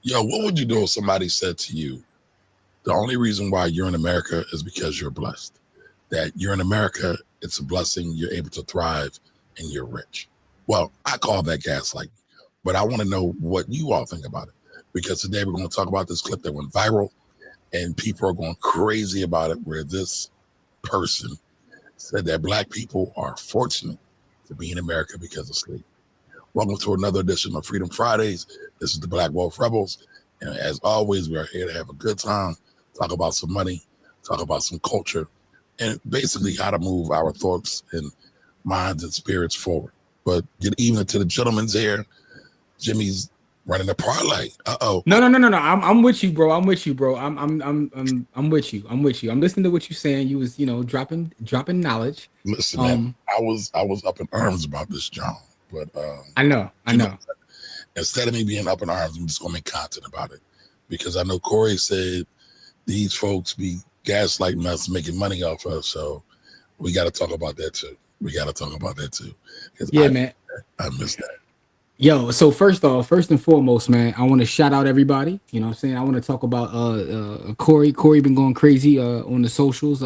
Yo, what would you do if somebody said to you, the only reason why you're in America is because you're blessed? That you're in America, it's a blessing, you're able to thrive, and you're rich. Well, I call that gaslighting, but I want to know what you all think about it. Because today we're going to talk about this clip that went viral, and people are going crazy about it, where this person said that Black people are fortunate to be in America because of slavery. Welcome to another edition of Freedom Fridays. This is the Black Wolf Rebels. And as always, we are here to have a good time, talk about some money, talk about some culture, and basically how to move our thoughts and minds and spirits forward. But good evening to the gentlemen's here. Jimmy's running the parlay. No. I'm with you, bro. I'm with you. I'm with you. I'm listening to what you're saying. You was, dropping knowledge. Listen, man, I was up in arms about this, John. But I know. Instead of me being up in arms, I'm just gonna make content about it, because I know Corey said these folks be gaslighting us, making money off us. So we got to talk about that too. Yeah, man. I missed that. Yo, so first and foremost, man, I want to shout out everybody. You know what I'm saying? I want to talk about Corey. Corey been going crazy on the socials.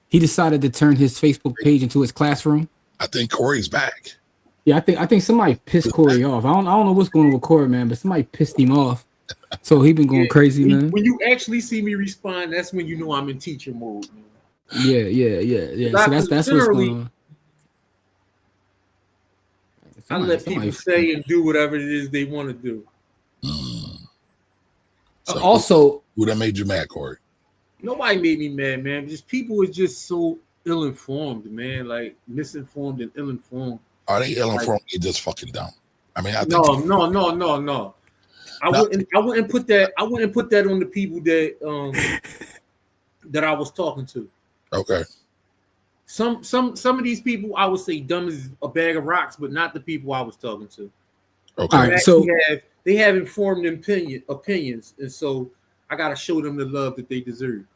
He decided to turn his Facebook page into his classroom. I think Corey's back. Yeah, I think somebody pissed Corey off. I don't know what's going on with Corey, man, but somebody pissed him off. So he been going crazy, man. When you actually see me respond, that's when you know I'm in teacher mode, man. Yeah. So that's what's going on. I let people say and do whatever it is they want to do. So Also, who that made you mad, Corey? Nobody made me mad, man. Just people are just so ill-informed, man. Like misinformed and ill-informed. Are they ill-informed? They just fucking dumb. I mean, No. I wouldn't put that on the people that that I was talking to. Okay. Some of these people I would say dumb as a bag of rocks, but not the people I was talking to. Okay. All right, so they have informed opinions, and so I gotta show them the love that they deserve.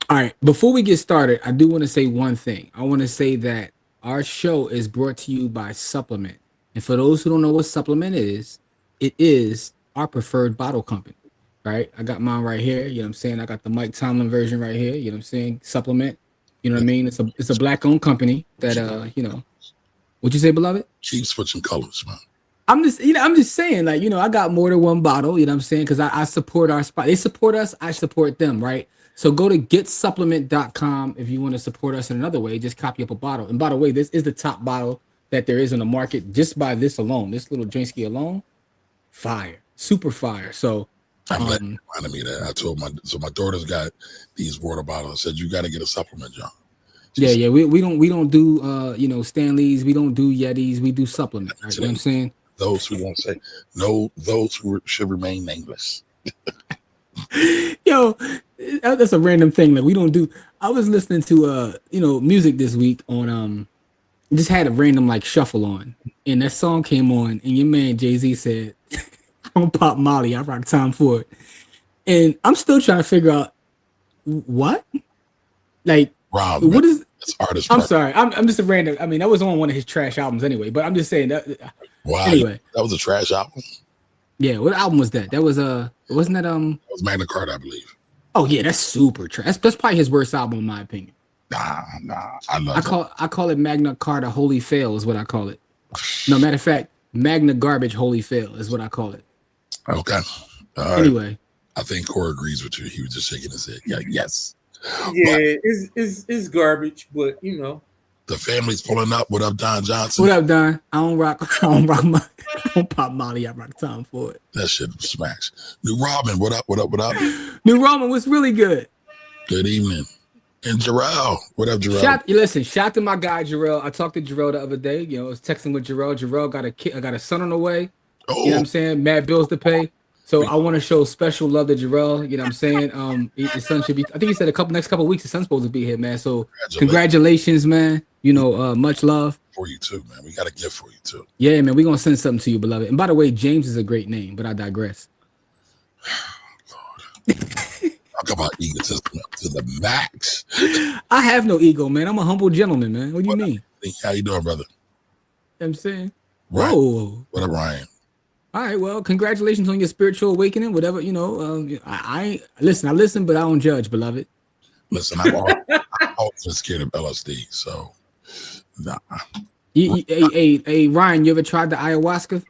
All right, before we get started, I do want to say one thing. I want to say that our show is brought to you by Supplement. And for those who don't know what Supplement is, it is our preferred bottle company, right? I got mine right here. You know what I'm saying? I got the Mike Tomlin version right here. You know what I'm saying? Supplement. You know what I mean? It's a Black-owned company that, what'd you say, beloved? Keep switching colors, man. I'm just saying, like, I got more than one bottle, you know what I'm saying? Because I support our spot. They support us, I support them, right? So go to getsupplement.com if you want to support us in another way. Just copy up a bottle. And by the way, this is the top bottle that there is on the market just by this alone. This little Drinsky alone, fire, super fire. So I'm glad you reminded me that. I told my daughter's got these water bottles. I said, you got to get a supplement, John. Yeah. We don't do Stanleys. We don't do Yetis. We do supplement. Right? You know what I'm saying? Those who won't say no, those who should remain nameless. Yo, that's a random thing. Like, we don't do. I was listening to music this week on just had a random like shuffle on, and that song came on, and your man Jay-Z said, "I don't pop Molly, I rock time for it," and I'm still trying to figure out what, like, Rob, what is. Artist. I'm sorry, I'm just a random. I mean, that was on one of his trash albums anyway, but I'm just saying that. Wow, anyway, that was a trash album. Yeah, what album was that? That was wasn't that That was Magna Carta, I believe. Oh yeah, that's super trash. That's probably his worst album in my opinion. Nah, I call it Magna Carta Holy Fail is what I call it. No, matter of fact, Magna Garbage Holy Fail is what I call it. Okay. Anyway, I think Corey agrees with you. He was just shaking his head. Yeah, yes. Yeah, it's garbage, but the family's pulling up. What up, Don Johnson? What up, Don? I don't pop Molly. I rock time for it. That shit smacks. New Robin, what up? New Robin was really good. Good evening. And Jarrell, what up, Jarrell? Shout to my guy Jarrell. I talked to Jarrell the other day. I was texting with Jarrell. Jarrell got a kid. I got a son on the way. Oh. You know what I'm saying? Mad bills to pay. So I want to show special love to Jarrell. You know what I'm saying? His son should be. I think he said next couple of weeks his son's supposed to be here, man. So congratulations, man. Much love for you too, man. We got a gift for you too. Yeah, man. We're gonna send something to you, beloved. And by the way, James is a great name, but I digress. Lord. Talk about egotism to the max. I have no ego, man. I'm a humble gentleman, man. What do you mean? How you doing, brother? I'm saying. Ryan. Whoa. What up, Ryan? All right, well, congratulations on your spiritual awakening. Whatever, I listen. I listen, but I don't judge, beloved. Listen, I've always been scared of LSD, so nah. Hey, Ryan, you ever tried the ayahuasca?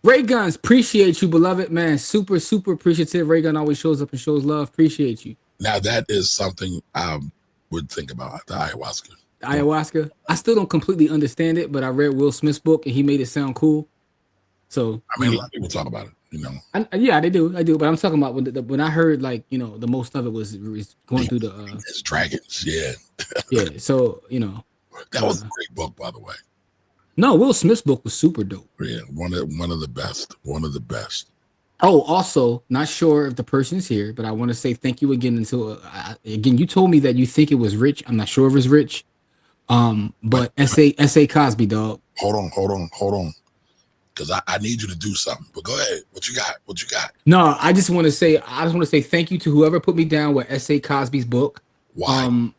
Ray Guns, appreciate you, beloved man. Super, super appreciative. Ray Gun always shows up and shows love. Appreciate you. Now that is something I would think about, the ayahuasca. Ayahuasca. I still don't completely understand it, but I read Will Smith's book and he made it sound cool. So I mean, a lot of people talk about it, you know. Yeah, they do. I do, but I'm talking about when I heard the most of it was going through the It's dragons, yeah. yeah. So That was a great book, by the way. no, Will Smith's book was super dope. Yeah, one of the best. One of the best. Oh, also, not sure if the person's here, but I want to say thank you again. Until again, you told me that you think it was Rich. I'm not sure if it's Rich. But S.A. Cosby, dog. Hold on. Because I need you to do something. But go ahead. What you got? No, I just want to say thank you to whoever put me down with S.A. Cosby's book. Why?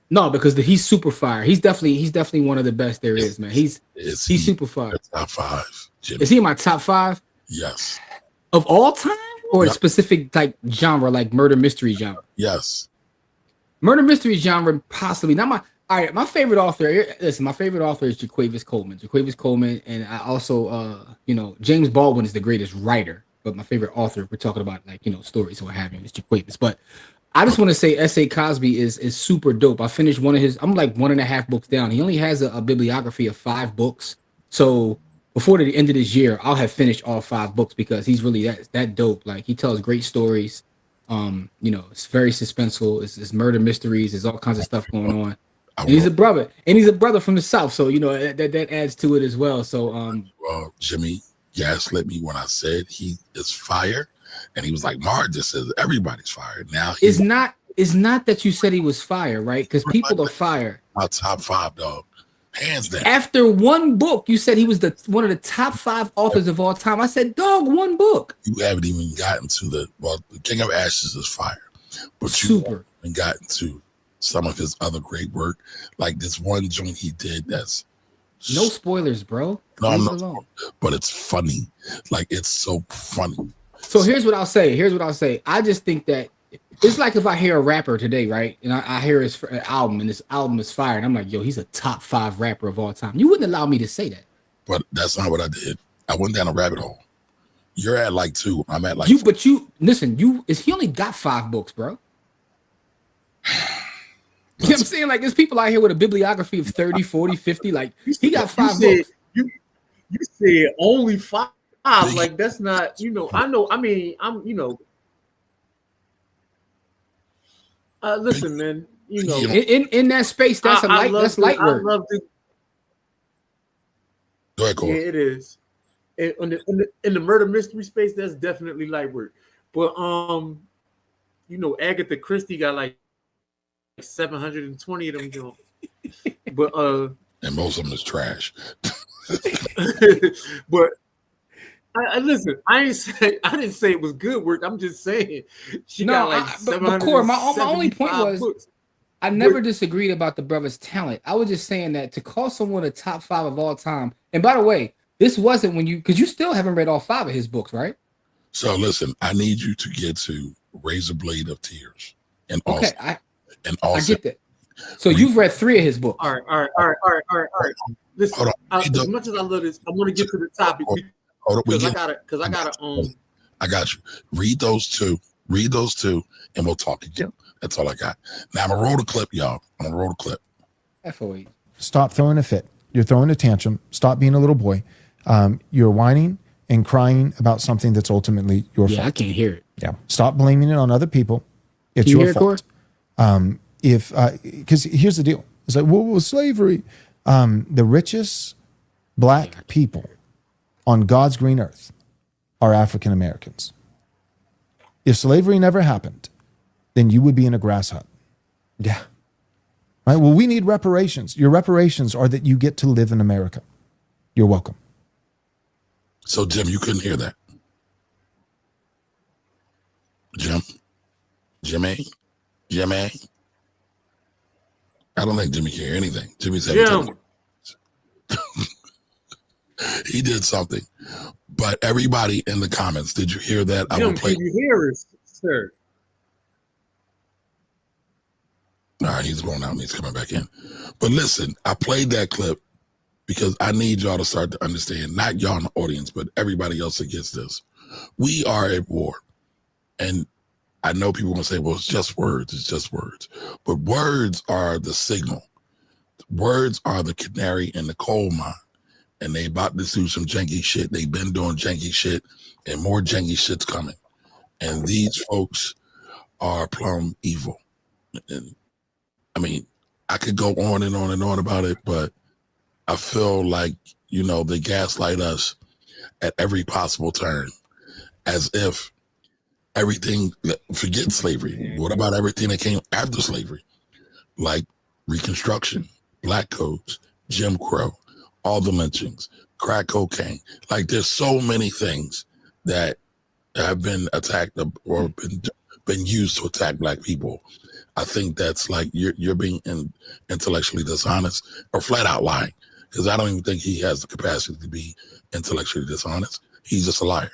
No, because he's super fire. He's definitely one of the best there is, man. He's super fire. Top 5. Jimmy. Is he in my top 5? Yes. Of all time, or a specific like genre, like murder mystery genre? Yes. Murder mystery genre, possibly. Not my. All right, my favorite author. Listen, my favorite author is Jaquavis Coleman, and I also, James Baldwin is the greatest writer. But my favorite author, if we're talking about stories or what have you, is Jaquavis. But I just want to say S.A. Cosby is super dope. I finished one of his. I'm like 1.5 books down. He only has a bibliography of 5 books. So before the end of this year, I'll have finished all 5 books because he's really that dope. Like he tells great stories. It's very suspenseful. It's murder mysteries. There's all kinds of stuff going on. And he's a brother from the South, so that adds to it as well. So well, Jimmy gaslit me when I said he is fire, and he was like, "Mar just says everybody's fired." Now it's not that you said he was fire, right? Because people are fire. My top 5, dog, hands down. After one book, you said he was one of the top 5 authors of all time. I said, dog, one book. You haven't even gotten to the King of Ashes is fire, but super. You haven't gotten to some of his other great work, like this one joint he did. That's no spoilers, bro. No, but it's funny. Like it's so funny. So here's what I'll say. I just think that it's like if I hear a rapper today, right? And I hear his album, and this album is fire, and I'm like, yo, he's a top 5 rapper of all time. You wouldn't allow me to say that. But that's not what I did. I went down a rabbit hole. You're at like 2. I'm at like. Listen. He only got 5 books, bro. You know what I'm saying? Like, there's people out here with a bibliography of 30, 40, 50. Like, he got 5 books. You said only 5. Like, that's not, I know. I mean, listen, man, in that space, that's light work. I love to, Go ahead, Cole. Yeah, it is. In the murder mystery space, that's definitely light work. But, Agatha Christie got like 720 of them doing. But and most of them is trash. But I listen. I didn't say it was good work. I'm just saying she got like 700. But my only point was books. I never disagreed about the brother's talent. I was just saying that to call someone a top 5 of all time. And by the way, this wasn't because you still haven't read all 5 of his books, right? So listen, I need you to get to Razor Blade of Tears, and also, I get that. So you've read 3 of his books. All right. Listen, as much as I love this, I want to get to the topic because I gotta. I got you. Read those two, and we'll talk again. That's all I got. Now I'm gonna roll the clip, y'all. FOE. Stop throwing a fit. You're throwing a tantrum. Stop being a little boy. You're whining and crying about something that's ultimately your fault. I can't hear it. Yeah. Stop blaming it on other people. It's your fault. Because here's the deal. It's like, well, slavery. The richest black people on God's green earth are African Americans. If slavery never happened, then you would be in a grass hut. Yeah. Right. Well, we need reparations. Your reparations are that you get to live in America. You're welcome. So, Jim, you couldn't hear that. Jimmy. I don't think Jimmy can hear anything. Jimmy said, Jim. He did something. But everybody in the comments, did you hear that? I will Jim, play. can you hear us, sir? All right, he's going out and he's coming back in. But listen, I played that clip because I need y'all to start to understand, not y'all in the audience, but everybody else that gets this. We are at war. And I know people will say, well, it's just words. It's just words. But words are the signal. Words are the canary in the coal mine. And they about to do some janky shit. They've been doing janky shit, and more janky shit's coming. And these folks are plumb evil. And I mean, I could go on and on and on about it, but I feel like, you know, they gaslight us at every possible turn, as if everything, forget slavery. What about everything that came after slavery? Like Reconstruction, Black codes, Jim Crow, all the lynchings, crack cocaine. Like there's so many things that have been attacked or been used to attack Black people. I think that's like you're being intellectually dishonest or flat out lying, because I don't even think he has the capacity to be intellectually dishonest. He's just a liar.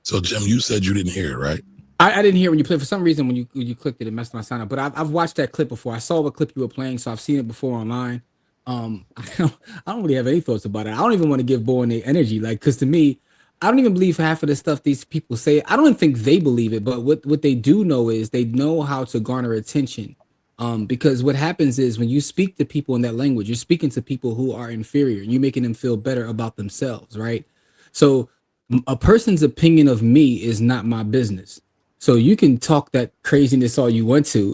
So Jim, you said you didn't hear it, right? I didn't hear when you played. For some reason, when you clicked it, it messed my sound up. But I've watched that clip before. I saw what clip you were playing, so I've seen it before online. I don't really have any thoughts about it. I don't even want to give Bo any energy, like, because to me, I don't even believe half of the stuff these people say. I don't even think they believe it, but what they do know is they know how to garner attention. Because what happens is when you speak to people in that language, you're speaking to people who are inferior. You're making them feel better about themselves, right? So a person's opinion of me is not my business. So you can talk that craziness all you want to.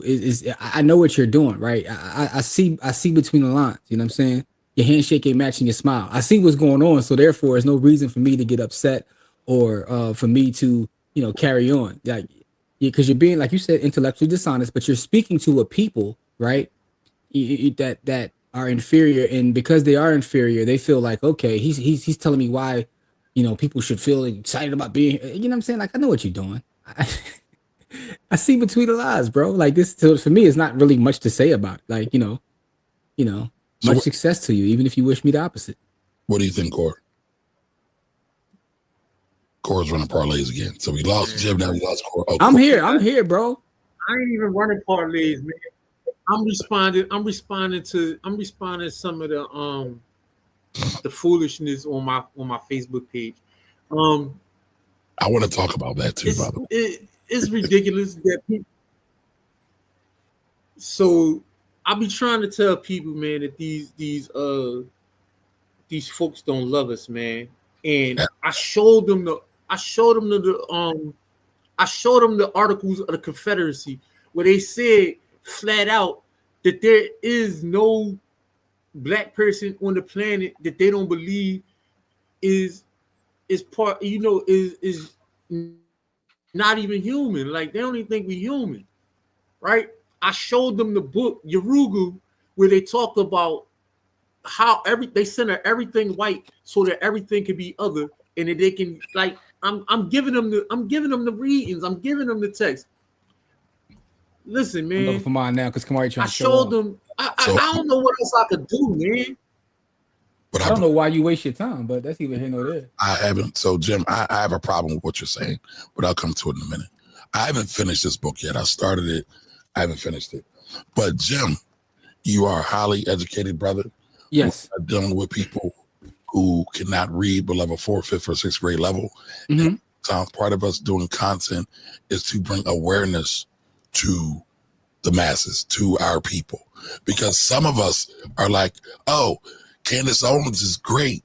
I know what you're doing, right? I see between the lines. You know what I'm saying? Your handshake ain't matching your smile. I see what's going on. So therefore, there's no reason for me to get upset or for me to, you know, carry on. Like, because you're being, like you said, intellectually dishonest, but you're speaking to a people, right? That are inferior, and because they are inferior, they feel like, okay, he's telling me why, you know, people should feel excited about being. You know what I'm saying? Like, I know what you're doing. I see between the lies, bro. Like this, so for me, it's not really much to say about it. Like, you know, so much success to you, even if you wish me the opposite. What do you think, Core? Core's running parlays again. So we lost Jim, now we lost Core. Oh, I'm here, bro. I ain't even running parlays, man. I'm responding to some of the foolishness on my Facebook page. I want to talk about that too, by the way. It's ridiculous that people. So I be trying to tell people, man, that these folks don't love us, man. And I showed them the articles of the Confederacy where they said flat out that there is no Black person on the planet that they don't believe is part, you know, is not even human. Like, they don't even think we're human, right? I showed them the book Yorugu, where they talk about how they center everything white so that everything can be other, and that they can, like, I'm giving them the readings, I'm giving them the text. Listen, man. I'm looking for mine now because Kamari trying I to showed them. I don't know what else I could do, man. But I don't know why you waste your time, but that's either here nor there. I haven't. So, Jim, I have a problem with what you're saying, but I'll come to it in a minute. I haven't finished this book yet. I started it. I haven't finished it. But, Jim, you are a highly educated brother. Yes. Dealing with people who cannot read below a 4th, 5th, or 6th grade level. Mm-hmm. And part of us doing content is to bring awareness to the masses, to our people. Because some of us are like, oh, Candace Owens is great.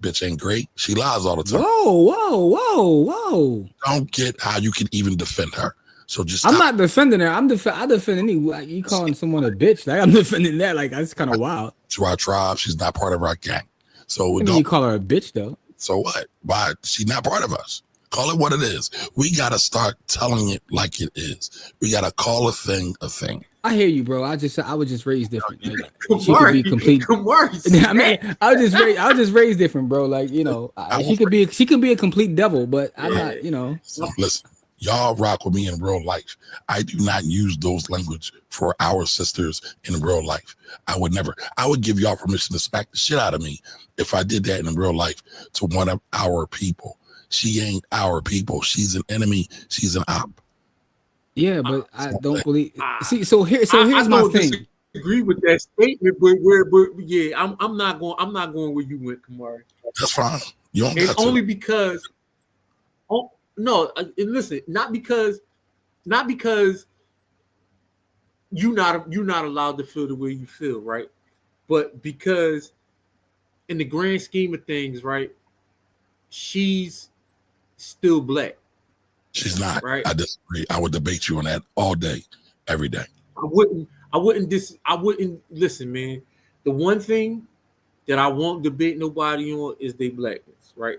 Bitch ain't great. She lies all the time. Whoa. Don't get how you can even defend her. So just I'm not defending her. I defend any, like, you calling someone a bitch. Like, I'm defending that. Like, that's kind of wild. To our tribe, she's not part of our gang. So you call her a bitch though. So what? Why? She's not part of us. Call it what it is. We gotta start telling it like it is. We gotta call a thing a thing. I hear you, bro. I was just raised different. Like, she could be complete. I mean, I was just raised different, bro. Like, you know, she could be a complete devil, but I'm not. You know. Listen, Y'all rock with me in real life. I do not use those language for our sisters in real life. I would never. I would give y'all permission to smack the shit out of me if I did that in real life to one of our people. She ain't our people. She's an enemy. She's an op. Yeah, but I don't believe. See, here's my thing. Agree with that statement, but yeah, I'm not going where you went, Kamari. That's fine. You don't and got to. Only because. Oh no! And listen, not because you're not allowed to feel the way you feel, right? But because in the grand scheme of things, right, she's still black. She's not. Right? I disagree. I would debate you on that all day, every day. I wouldn't listen, man. The one thing that I won't debate nobody on is their blackness, right?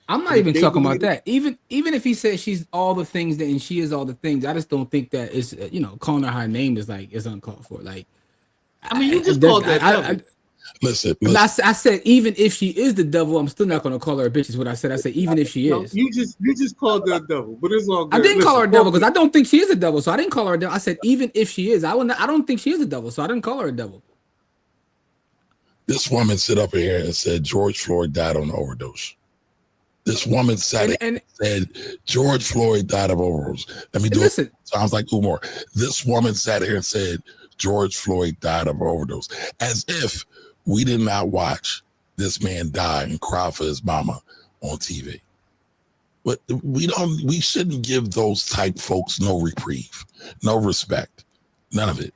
I'm not even talking about that. Even if he says she's all the things that and she is all the things, I just don't think that is calling her name is uncalled for. Like, I mean, you just called that. Listen. I said even if she is the devil, I'm still not going to call her a bitch. Is what I said. I said even if she is. You just called her a devil, but it's all good. I didn't call her a devil because I don't think she is a devil, so I didn't call her a devil. I said even if she is, I don't think she is a devil, so I didn't call her a devil. This woman sit up here and said George Floyd died on an overdose. This woman sat and said George Floyd died of overdose. Let me do it. Sounds like Umar. This woman sat here and said George Floyd died of overdose, as if we did not watch this man die and cry for his mama on TV. But we shouldn't give those type folks no reprieve, no respect, none of it.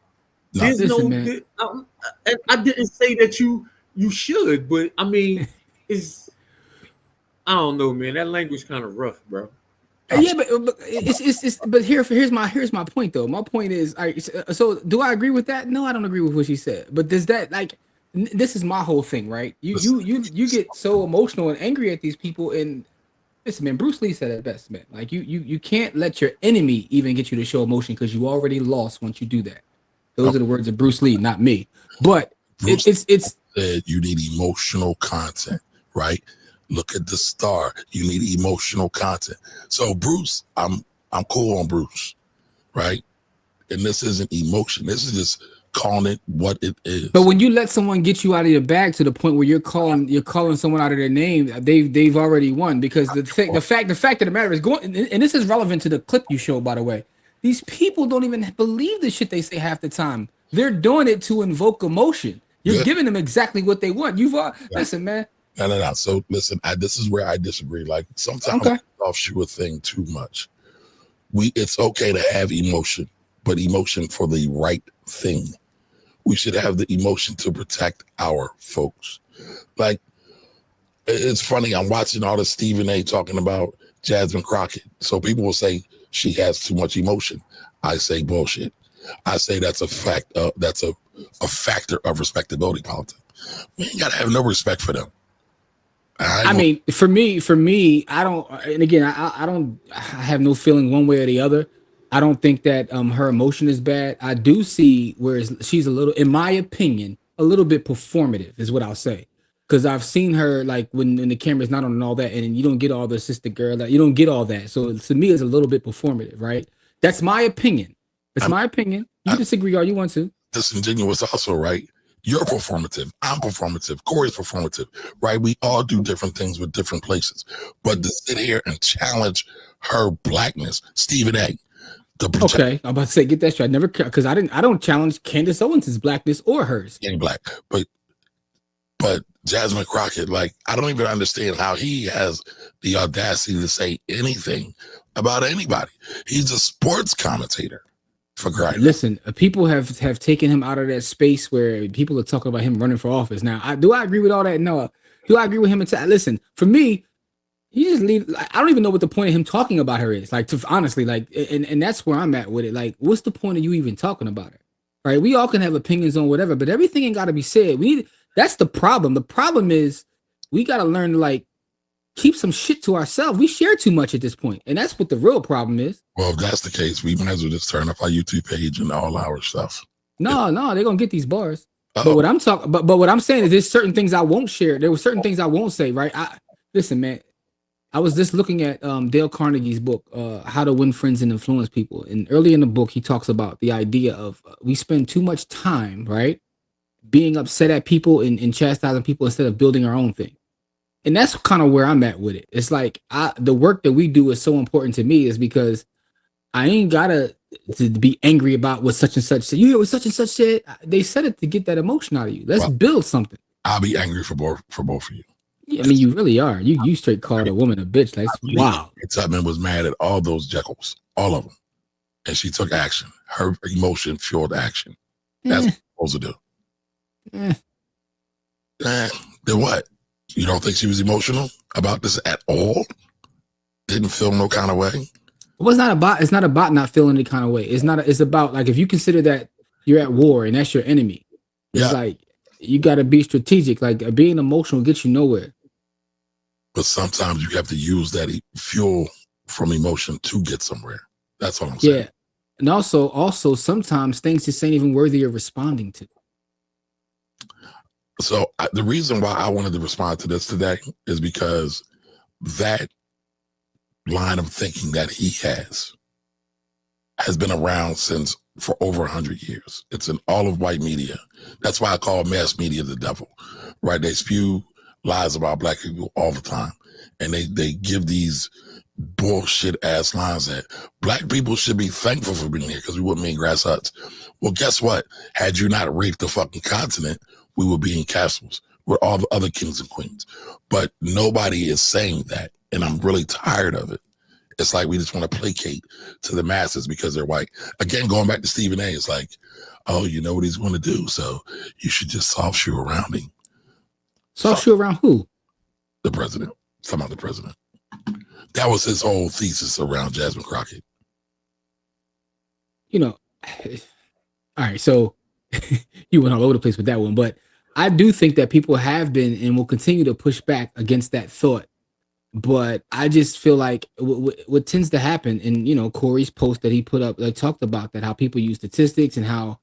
I didn't say that you should, but I mean, I don't know, man. That language kind of rough, bro. Yeah, but here's my point though. My point is, so do I agree with that? No, I don't agree with what she said. But does that this is my whole thing, right? You get so emotional and angry at these people, and listen, man. Bruce Lee said it best, man. Like you can't let your enemy even get you to show emotion because you already lost once you do that. Those are the words of Bruce Lee, not me. But Bruce it's said you need emotional content, right? Look at the star. You need emotional content. So Bruce, I'm cool on Bruce, right? And this isn't emotion. This is just calling it what it is. But when you let someone get you out of your bag to the point where you're calling someone out of their name, they've already won. Because the fact of the matter is going, and this is relevant to the clip you showed, by the way. These people don't even believe the shit they say half the time. They're doing it to invoke emotion. You're giving them exactly what they want. Listen, man. No. So listen, this is where I disagree. Like sometimes we offshoot a thing too much. It's okay to have emotion, but emotion for the right thing. We should have the emotion to protect our folks. Like, it's funny. I'm watching all the Stephen A. talking about Jasmine Crockett. So people will say she has too much emotion. I say bullshit. I say that's a fact. That's a factor of respectability politics. We ain't gotta have no respect for them. I mean, for me, I don't. And again, I don't. I have no feeling one way or the other. I don't think that her emotion is bad. I do see where she's a little, in my opinion, a little bit performative is what I'll say. Because I've seen her like when the camera's not on and all that, and you don't get all the sister girl, you don't get all that. So to me, it's a little bit performative, right? That's my opinion. It's my opinion. You disagree all you want to. Disingenuous also, right? You're performative. I'm performative. Corey's performative, right? We all do different things with different places. But to sit here and challenge her blackness, Stephen A. Okay, I'm about to say, get that straight. Never, because I don't challenge Candace Owens' blackness or hers. Ain't black, but Jasmine Crockett, like, I don't even understand how he has the audacity to say anything about anybody. He's a sports commentator. Listen, people have taken him out of that space where people are talking about him running for office. Now, do I agree with all that? No. Do I agree with him? Listen, for me, he just leave. I don't even know what the point of him talking about her is. Like, honestly, like, and that's where I'm at with it. Like, what's the point of you even talking about her? Right? We all can have opinions on whatever, but everything ain't got to be said. That's the problem. The problem is we got to learn to like keep some shit to ourselves. We share too much at this point, and that's what the real problem is. Well, if that's the case, we might as well just turn off our YouTube page and all our stuff. No, they're gonna get these bars. But what I'm talking, but what I'm saying is, there's certain things I won't share. There were certain things I won't say. Right? Listen, man. I was just looking at Dale Carnegie's book, How to Win Friends and Influence People. And early in the book, he talks about the idea of we spend too much time, right, being upset at people and chastising people instead of building our own thing. And that's kind of where I'm at with it. It's like the work that we do is so important to me is because I ain't gotta to be angry about what such and such said. You hear what such and such said? They said it to get that emotion out of you. Let's build something. I'll be angry for both of you. Yeah, I mean, you really are. You straight called a woman a bitch. Like, wow. Tubman was mad at all those Jekylls, all of them, and she took action. Her emotion fueled action. That's what you're supposed to do. Then what? You don't think she was emotional about this at all? Didn't feel no kind of way? Well, it's not about not feeling any kind of way. It's about like if you consider that you're at war and that's your enemy. It's like you got to be strategic. Like being emotional gets you nowhere. But sometimes you have to use that fuel from emotion to get somewhere. That's what I'm saying. Yeah, and also sometimes things just ain't even worthy of responding to. So the reason why I wanted to respond to this today is because that line of thinking that he has been around for over 100 years. It's in all of white media. That's why I call mass media the devil, right? They spew lies about black people all the time. And they give these bullshit ass lines that black people should be thankful for being here because we wouldn't be in grass huts. Well, guess what? Had you not raped the fucking continent, we would be in castles with all the other kings and queens. But nobody is saying that. And I'm really tired of it. It's like we just want to placate to the masses because they're white. Again, going back to Stephen A, it's like, oh, you know what he's going to do, so you should just soft shoe around him. Soft shoe around who? The president. Some other president. That was his whole thesis around Jasmine Crockett. You know, all right, so you went all over the place with that one, but I do think that people have been and will continue to push back against that thought. But I just feel like what tends to happen, and you know, Corey's post that he put up, talked about that, how people use statistics and how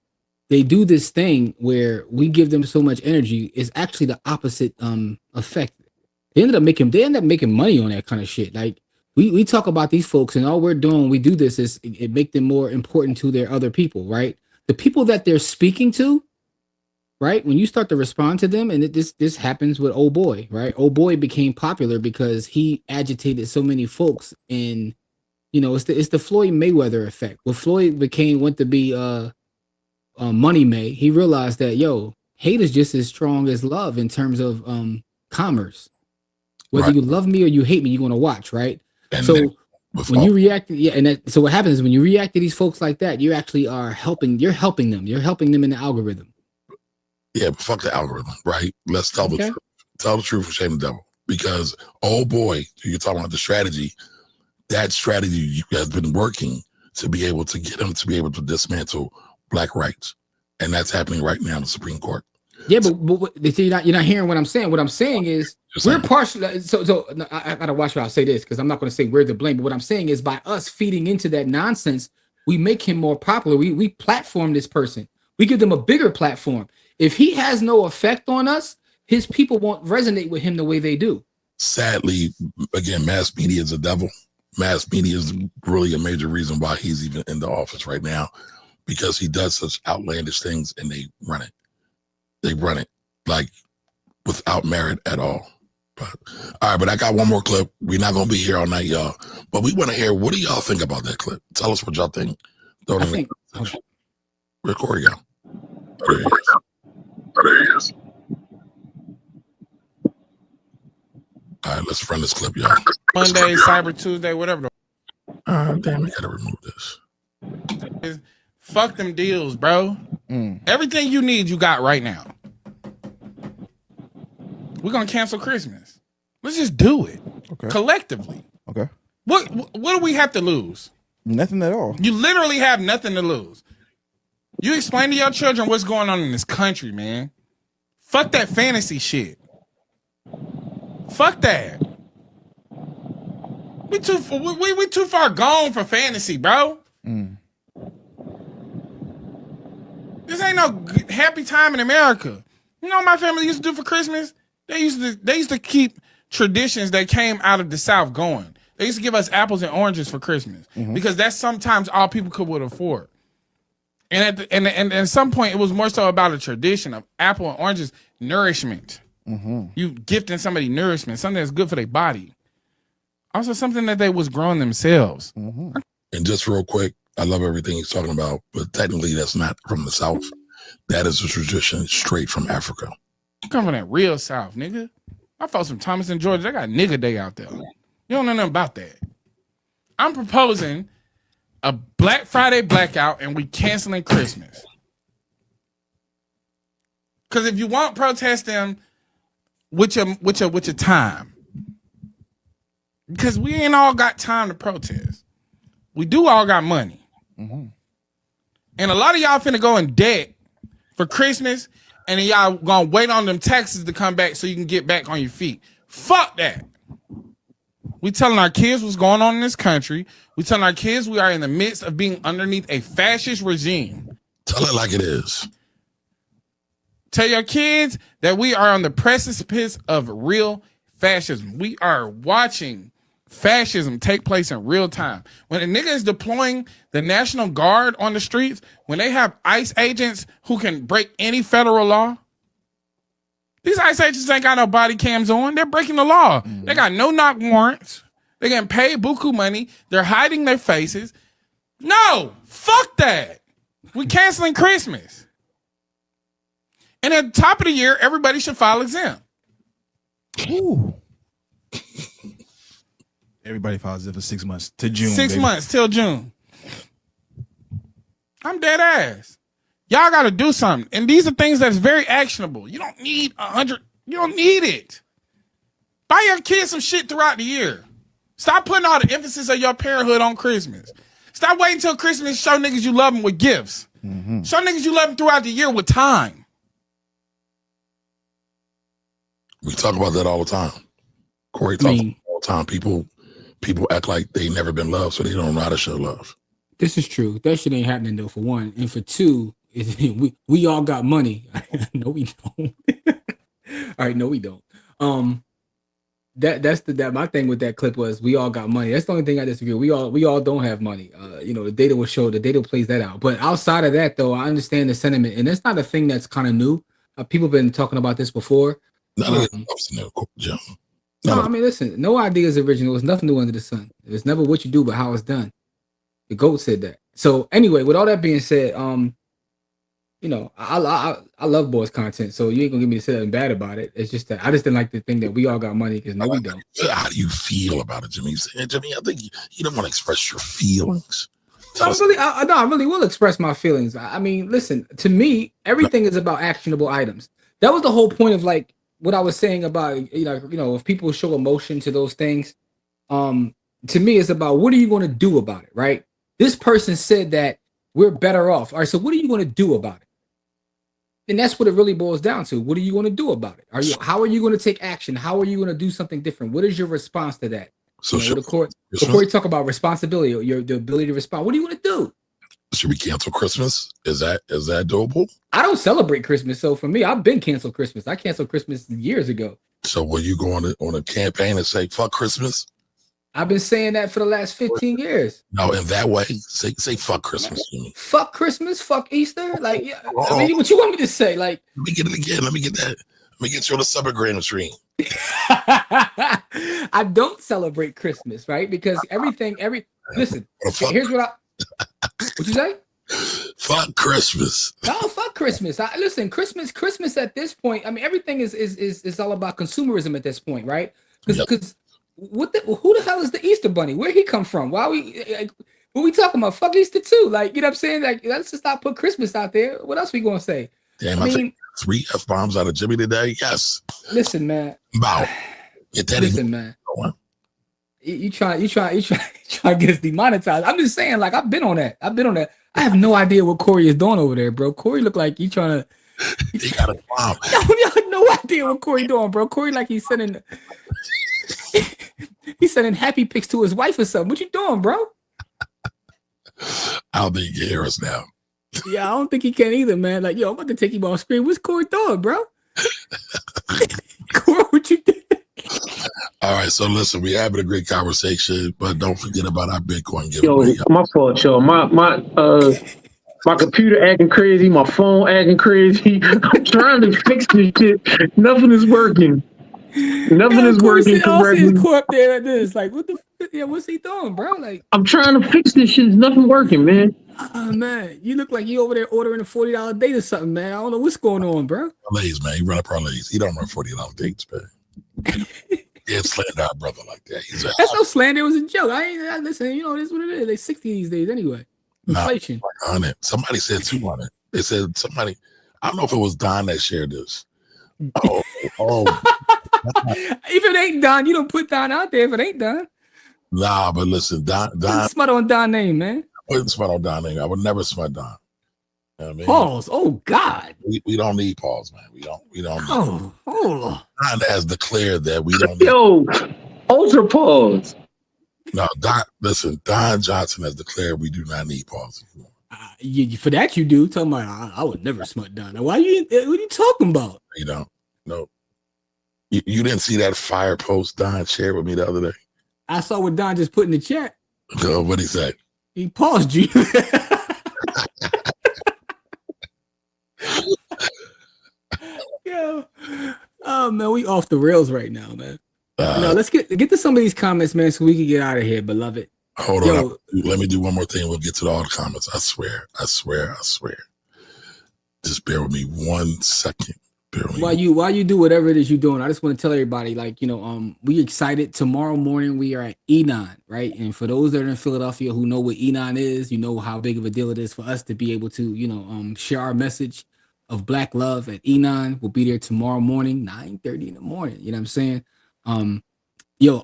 they do this thing where we give them so much energy is actually the opposite effect. They end up making money on that kind of shit. Like we talk about these folks, and all we're doing when we do this is it make them more important to their other people, right? The people that they're speaking to. Right, when you start to respond to them, and this happens with Old Boy, right? Old Boy became popular because he agitated so many folks, and you know it's the Floyd Mayweather effect. When Floyd went to be Money May, he realized that hate is just as strong as love in terms of commerce. Whether you love me or you hate me, you're gonna watch, right? And so when you react, so what happens is when you react to these folks like that, you actually are helping. You're helping them in the algorithm. Yeah, but fuck the algorithm, right? Let's tell the truth. Tell the truth and shame the devil. Because, oh boy, you're talking about the strategy. That strategy has been working to be able to get them to be able to dismantle black rights. And that's happening right now in the Supreme Court. Yeah, but you're not hearing what I'm saying. What I'm saying is we're partial. So I gotta watch what I say this because I'm not going to say we're to blame. But what I'm saying is by us feeding into that nonsense, we make him more popular. We platform this person. We give them a bigger platform. If he has no effect on us, his people won't resonate with him the way they do. Sadly, again, mass media is a devil. Mass media is really a major reason why he's even in the office right now, because he does such outlandish things and they run it. They run it like without merit at all. But all right, but I got one more clip. We're not going to be here all night, y'all. But we want to hear, what do y'all think about that clip? Tell us what y'all think. Where'd Corey go? There he is. There he is. All right, let's run this clip, y'all. Monday, Cyber Tuesday, whatever. Damn, we gotta remove this. Fuck them deals, bro. Everything you need, you got right now. We're gonna cancel Christmas. Let's just do it collectively. Okay. What do we have to lose? Nothing at all. You literally have nothing to lose. You explain to your children what's going on in this country, man. Fuck that fantasy shit. Fuck that. We too far gone for fantasy, bro. This ain't no happy time in America. You know what my family used to do for Christmas? They used to keep traditions that came out of the South going. They used to give us apples and oranges for Christmas because that's sometimes all people would afford. And at some point, it was more so about a tradition of apple and oranges nourishment. You gifting somebody nourishment, something that's good for their body. Also, something that they was growing themselves. And just real quick, I love everything he's talking about, but technically that's not from the South. That is a tradition straight from Africa. You come from that real South, nigga. I folks from Thomas and Georgia. They got nigga day out there. You don't know nothing about that. I'm proposing a Black Friday blackout and we canceling Christmas. Because if you want protest them, with your time. Because we ain't all got time to protest. We do all got money. And a lot of y'all finna go in debt for Christmas, and then y'all gonna wait on them taxes to come back so you can get back on your feet. Fuck that. We telling our kids what's going on in this country. We telling our kids we are in the midst of being underneath a fascist regime. Tell it like it is. Tell your kids that we are on the precipice of real fascism. We are watching fascism take place in real time. When a nigga is deploying the National Guard on the streets, when they have ICE agents who can break any federal law, these ICE agents ain't got no body cams on. They're breaking the law. They got no knock warrants. They're getting paid buku money. They're hiding their faces. No, fuck that. We canceling Christmas. And at the top of the year, everybody should file exempt. Ooh. Everybody files it for 6 months to June. 6 baby. months till June. I'm dead ass. Y'all got to do something. And these are things that's very actionable. You don't need 100. You don't need it. Buy your kids some shit throughout the year. Stop putting all the emphasis of your parenthood on Christmas. Stop waiting till Christmas to show niggas you love them with gifts. Show niggas you love them throughout the year with time. We talk about that all the time. Corey talks about it all the time. People act like they never been loved, so they don't know how to show love. This is true. That shit ain't happening though, for one. And for two, we all got money. No, we don't. All right, no, we don't. That's my thing with that clip was we all got money. That's the only thing I disagree. We all don't have money. The data will show. The data plays that out. But outside of that, though, I understand the sentiment, and it's not a thing that's kind of new. People have been talking about this before. None of this stuff's new, Jim. No, I mean, listen, no idea is original. There's nothing new under the sun. It's never what you do, but how it's done. The GOAT said that. So anyway, with all that being said, I love boys content, so you ain't gonna get me to say nothing bad about it. It's just that I just didn't like the thing that we all got money because no, we don't. How do you feel about it, Jimmy? Jimmy, I think you don't want to express your feelings. I really will express my feelings. I mean, listen, to me, everything is about actionable items. That was the whole point of like what I was saying about if people show emotion to those things. To me, it's about what are you going to do about it, right? This person said that we're better off. All right, so what are you going to do about it? And that's what it really boils down to. What are you going to do about it? How are you going to take action? How are you going to do something different? What is your response to that? So before you talk about responsibility, the ability to respond, what are you going to do? Should we cancel Christmas? Is that doable? I don't celebrate Christmas, so for me, I've been canceled Christmas. I canceled Christmas years ago. So will you go on a campaign and say fuck Christmas? I've been saying that for the last 15 years. No, in that way, say fuck Christmas to me. Fuck Christmas, fuck Easter. Like, yeah, I mean, what you want me to say? Like, let me get it again. Let me get that. Let me get you on the Submarine stream. I don't celebrate Christmas, right? Because listen, here's what you say? Fuck Christmas. No, fuck Christmas. Listen, Christmas at this point, I mean, everything is all about consumerism at this point, right? Because who the hell is the Easter Bunny? Where he come from? Why what we talking about? Fuck Easter too. Like, you know what I'm saying? Like, let's just not put Christmas out there. What else we gonna say? Damn, I think 3 F-bombs out of Jimmy today. Yes. Listen, man. Wow. Get that Listen, man. You try to get us demonetized. I'm just saying, like, I've been on that. I have no idea what Corey is doing over there, bro. Corey look like he trying to. He got a bomb. Y'all have no idea what Corey doing, bro. Corey like he's sending happy pics to his wife or something. What you doing, bro? I don't think he can hear us now. Yeah, I don't think he can either, man. Like, yo, I'm about to take him off screen. What's Corey doing, bro? Corey, what you doing? All right, so listen, we're having a great conversation, but don't forget about our Bitcoin Yo, giveaway. my fault, yo. My computer acting crazy. My phone acting crazy. I'm trying to fix this shit. Nothing is working. Nothing is working correctly. It's up there like this. Like, what the? Yeah, what's he doing, bro? Like, I'm trying to fix this shit. There's nothing working, man. man, you look like you over there ordering a $40 date or something, man. I don't know what's going on, bro. Parlays, man. He run a parlays. He don't run $40 dates, man. Yeah, slander our brother like that. That's no slander. It was a joke. Listen. You know, this is what it is. They 60 these days anyway. Inflation. Like 100. Somebody said 200. They said somebody. I don't know if it was Don that shared this. Oh. If it ain't Don, you don't put Don out there. If it ain't Don. Nah, but listen, Don smut on Don name, man. I wouldn't smut on Don name. I would never smut Don. You know what I mean? Pause. Oh God. We don't need pause, man. We don't need oh. Don has declared that we don't need ultra pause. No, Don Johnson has declared we do not need pause anymore. For that you do. Tell me I would never smut Don. Why what are you talking about? You don't. No. You didn't see that fire post Don shared with me the other day? I saw what Don just put in the chat. What'd he say? He paused you. Yo. Oh man, we off the rails right now, man. No, let's get to some of these comments, man, so we can get out of here, beloved. Hold on. Let me do one more thing. We'll get to all the comments. I swear. Just bear with me 1 second. While you do whatever it is you're doing, I just want to tell everybody, like, we excited. Tomorrow morning we are at E9, right? And for those that are in Philadelphia who know what E9 is, you know how big of a deal it is for us to be able to, share our message of Black love at E9. We'll be there tomorrow morning, 9:30 in the morning. You know what I'm saying?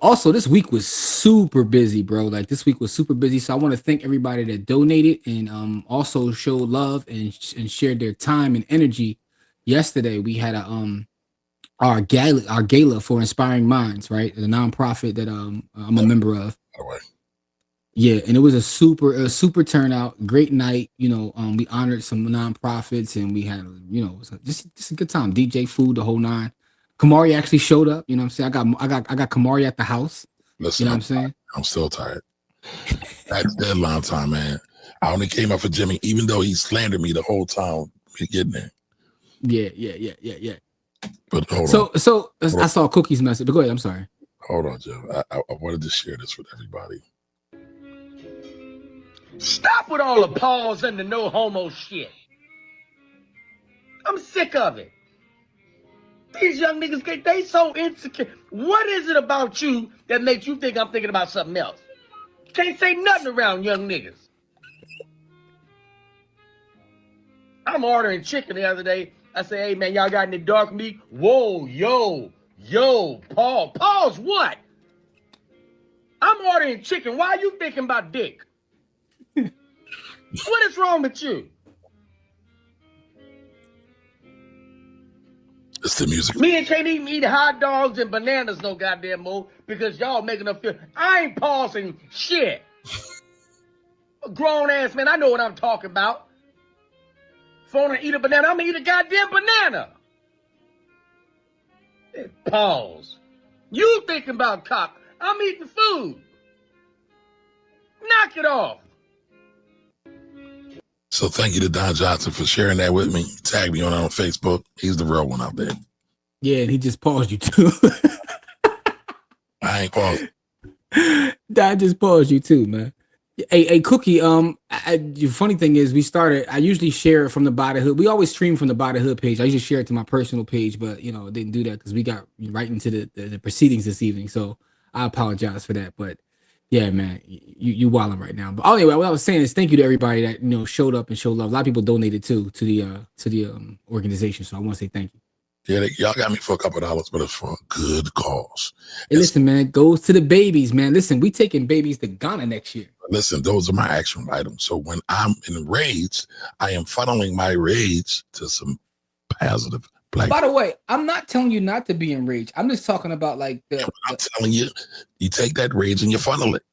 Also this week was super busy, bro. Like this week was super busy. So I want to thank everybody that donated and also showed love and shared their time and energy. Yesterday we had our gala for Inspiring Minds, right? The nonprofit that I'm a member of. Yeah, and it was a super turnout, great night. We honored some nonprofits and we had just a good time. DJ food, the whole nine. Kamari actually showed up. You know what I'm saying? I got Kamari at the house. Listen, you know what I'm saying? I'm still tired. That's deadline time, man. I only came up for Jimmy, even though he slandered me the whole time we getting there. Yeah. But hold on. So I saw Cookie's message. But go ahead. I'm sorry. Hold on, Joe. I wanted to share this with everybody. Stop with all the pause and the no homo shit. I'm sick of it. These young niggas, they so insecure. What is it about you that makes you think I'm thinking about something else? Can't say nothing around young niggas. I'm ordering chicken the other day. I say, hey, man, y'all got any dark meat? Whoa, yo, Paul. Pause what? I'm ordering chicken. Why are you thinking about dick? What is wrong with you? It's the music. Me and can't even eat hot dogs and bananas no goddamn more because y'all making us feel. I ain't pausing shit. A grown ass man, I know what I'm talking about. If I want to eat a banana, I'm gonna eat a goddamn banana. Pause. You thinking about cock? I'm eating food. Knock it off. So thank you to Don Johnson for sharing that with me. Tag me on Facebook. He's the real one out there. Yeah, and he just paused you too. I ain't paused. Don just paused you too, man. Hey, Cookie. The funny thing is, I usually share it from the By the Hood. We always stream from the By the Hood page. I usually share it to my personal page, but didn't do that because we got right into the proceedings this evening. So I apologize for that, but. Yeah, man, you wilding right now. But anyway, what I was saying is thank you to everybody that showed up and showed love. A lot of people donated too to the organization, so I want to say thank you. Yeah, y'all got me for a couple of dollars, but it's for a good cause. Hey, listen, man, it goes to the babies, man. Listen, we taking babies to Ghana next year. Listen, those are my action items. So when I'm enraged, I am funneling my rage to some positive. By the way, I'm not telling you not to be enraged. I'm just talking about I'm telling you, you take that rage and you funnel it.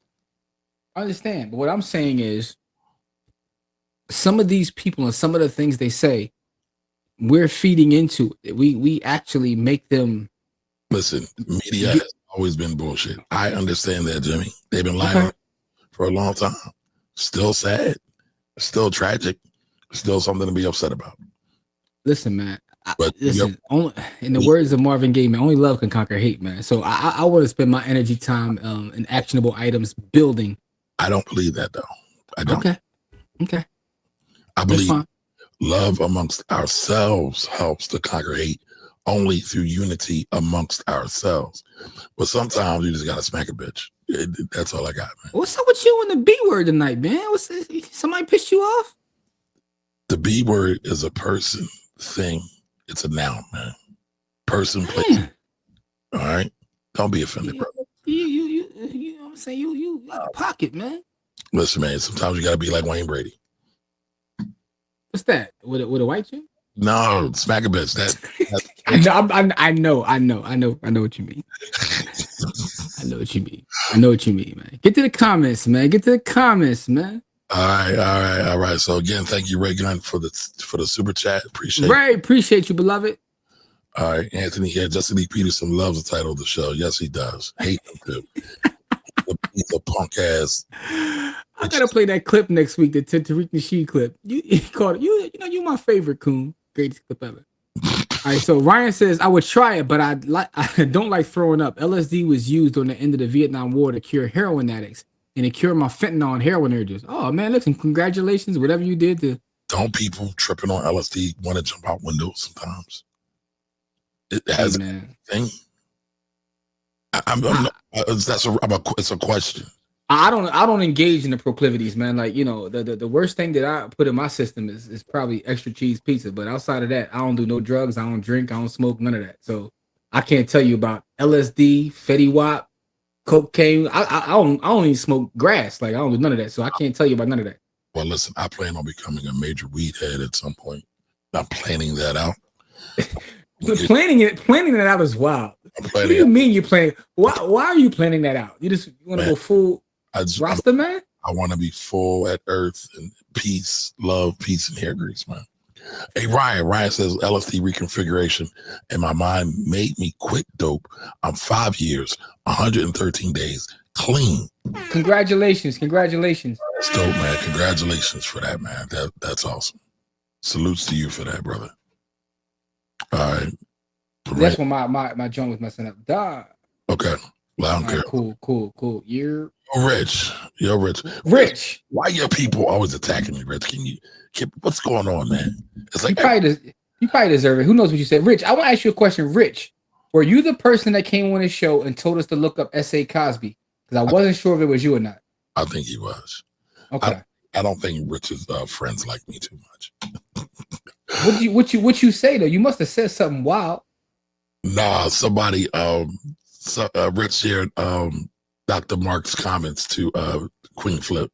I understand, but what I'm saying is, some of these people and some of the things they say, we're feeding into it. We actually make them Listen, media has always been bullshit. I understand that, Jimmy. They've been lying for a long time. Still sad, still tragic, still something to be upset about. Listen, man. But only, in the words of Marvin Gaye, man, only love can conquer hate, man. So I want to spend my energy time in actionable items building. I don't believe that, though. I don't. Okay. I believe love amongst ourselves helps to conquer hate only through unity amongst ourselves. But sometimes you just got to smack a bitch. That's all I got, man. What's up with you and the B word tonight, man? Somebody pissed you off? The B word is a person, thing. It's a noun, man. Person, place. All right? Don't be offended, bro. You know what I'm saying? You out of pocket, man. Listen, man, sometimes you got to be like Wayne Brady. What's that? With a white chick? No, smack a bitch. I know what you mean. I know what you mean, man. Get to the comments, man. All right. So again, thank you, Ray Gunn, for the super chat. Appreciate you, beloved. All right, Anthony here. Justin E. Peterson loves the title of the show. Yes, he does. Hate him too. He's a punk ass. I gotta play that clip next week, the Tariq Nasheed clip. You called it. You my favorite coon. Greatest clip ever. All right, so Ryan says I would try it, but I don't like throwing up. LSD was used on the end of the Vietnam War to cure heroin addicts and to cure my fentanyl and heroin urges. Oh man, listen, congratulations, whatever you did to. Don't people tripping on LSD want to jump out windows sometimes? It has a thing. It's a question. I don't engage in the proclivities, man. Like, the worst thing that I put in my system is probably extra cheese pizza. But outside of that, I don't do no drugs. I don't drink. I don't smoke. None of that. So I can't tell you about LSD, Fetty Wap, cocaine. I don't even smoke grass. Like, I don't do none of that. So I can't tell you about none of that. Well, listen, I plan on becoming a major weed head at some point. I'm planning that out. Planning it out is wild. What do you mean you planning? Why are you planning that out? You want to go full Rasta, man? I want to be full at earth and peace, love, peace, and hair grease, man. Hey, Ryan says LSD reconfiguration in my mind made me quit dope. I'm 5 years, 113 days, clean. Congratulations. That's dope, man. Congratulations for that, man. That's awesome. Salutes to you for that, brother. All right. That's when my joint was messing up. Duh. Okay. Well, I don't care. Cool. You're rich. Rich. Why your people always attacking me, Rich? What's going on, man? It's like you probably deserve it. Who knows what you said? Rich, I want to ask you a question. Rich, were you the person that came on this show and told us to look up S.A. Cosby? Because I wasn't sure if it was you or not. I think he was. Okay. I don't think Rich's friends like me too much. What you say though? You must have said something wild. Nah, somebody Rich shared Dr. Mark's comments to Queen Flip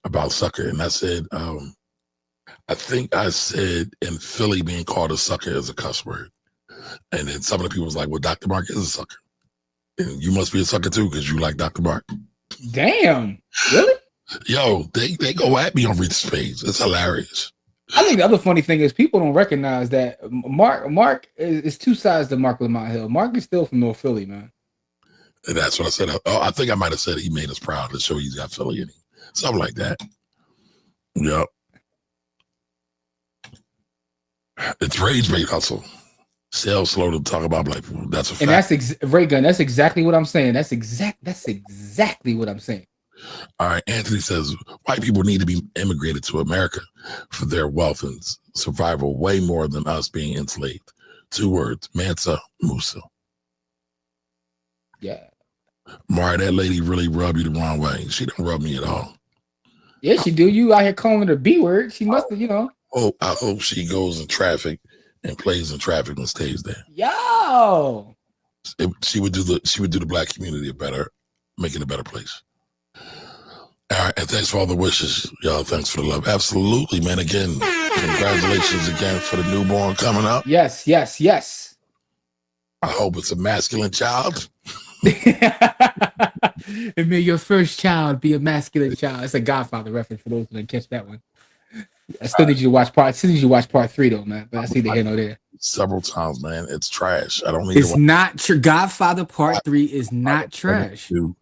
about sucker, and I said I think I said in Philly being called a sucker is a cuss word, and then some of the people was like, well, Dr. Mark is a sucker, and you must be a sucker too because you like Dr. Mark. Damn, really? Yo, they go at me on Rich's page. It's hilarious. I think the other funny thing is people don't recognize that Mark is two sides to Mark Lamont Hill. Mark is still from North Philly, man. And that's what I said. I think I might have said he made us proud to show he's got Philly in him. Something like that. Yep. It's rage bait hustle. Sales slow to talk about black people. That's a fact. And that's Ray Gun. That's exactly what I'm saying. That's exactly what I'm saying. All right. Anthony says white people need to be immigrated to America for their wealth and survival way more than us being enslaved. 2 words, Mansa Musa. Yeah. Mari, that lady really rubbed you the wrong way. She didn't rub me at all. Yeah, she do. You out here calling her B word. She must have, Oh, I hope she goes in traffic and plays in traffic and stays there. Yo. She would do the black community making a better place. All right, and thanks for all the wishes, y'all. Thanks for the love. Absolutely, man. Again, congratulations again for the newborn coming up. Yes. I hope it's a masculine child. And may your first child be a masculine child. It's a Godfather reference for those who didn't catch that one. I still need you to watch part 3 though, man. But I see the here nor there. several times, man. It's trash. I don't need It's to not true. Godfather Part 3 is not trash. do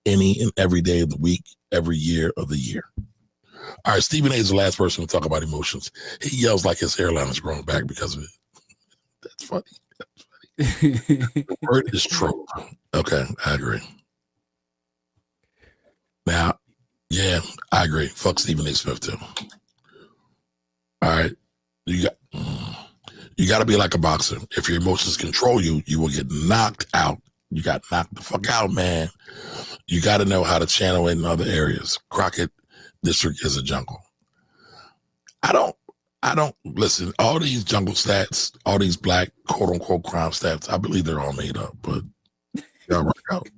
any and every day of the week, every year of the year. All right, Stephen A is the last person to talk about emotions. He yells like his hairline is growing back because of it. That's funny. The word is true. Okay, I agree. Now, yeah, I agree. Fuck Stephen A. Smith too. All right, you got to be like a boxer. If your emotions control you, you will get knocked out. You got knocked the fuck out, man. You got to know how to channel it in other areas. Crockett District is a jungle. I don't listen. All these jungle stats, all these black quote unquote crime stats, I believe they're all made up, but y'all rock out.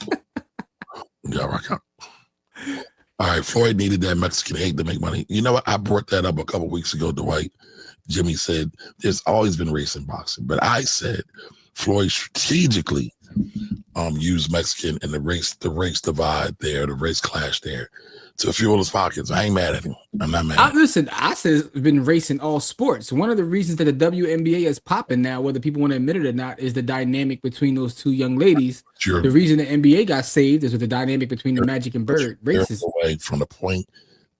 Y'all rock out. All right, Floyd needed that Mexican hate to make money. You know what? I brought that up a couple weeks ago, Dwight. Jimmy said there's always been race in boxing, but I said Floyd strategically used Mexican and the race divide there, the race clash there, to fuel his pockets. I ain't mad at him. I'm not mad. Listen, I said it's been racing all sports. One of the reasons that the WNBA is popping now, whether people want to admit it or not, is the dynamic between those two young ladies. Sure. The reason the NBA got saved is with the dynamic between the Magic and Bird races. Away from the point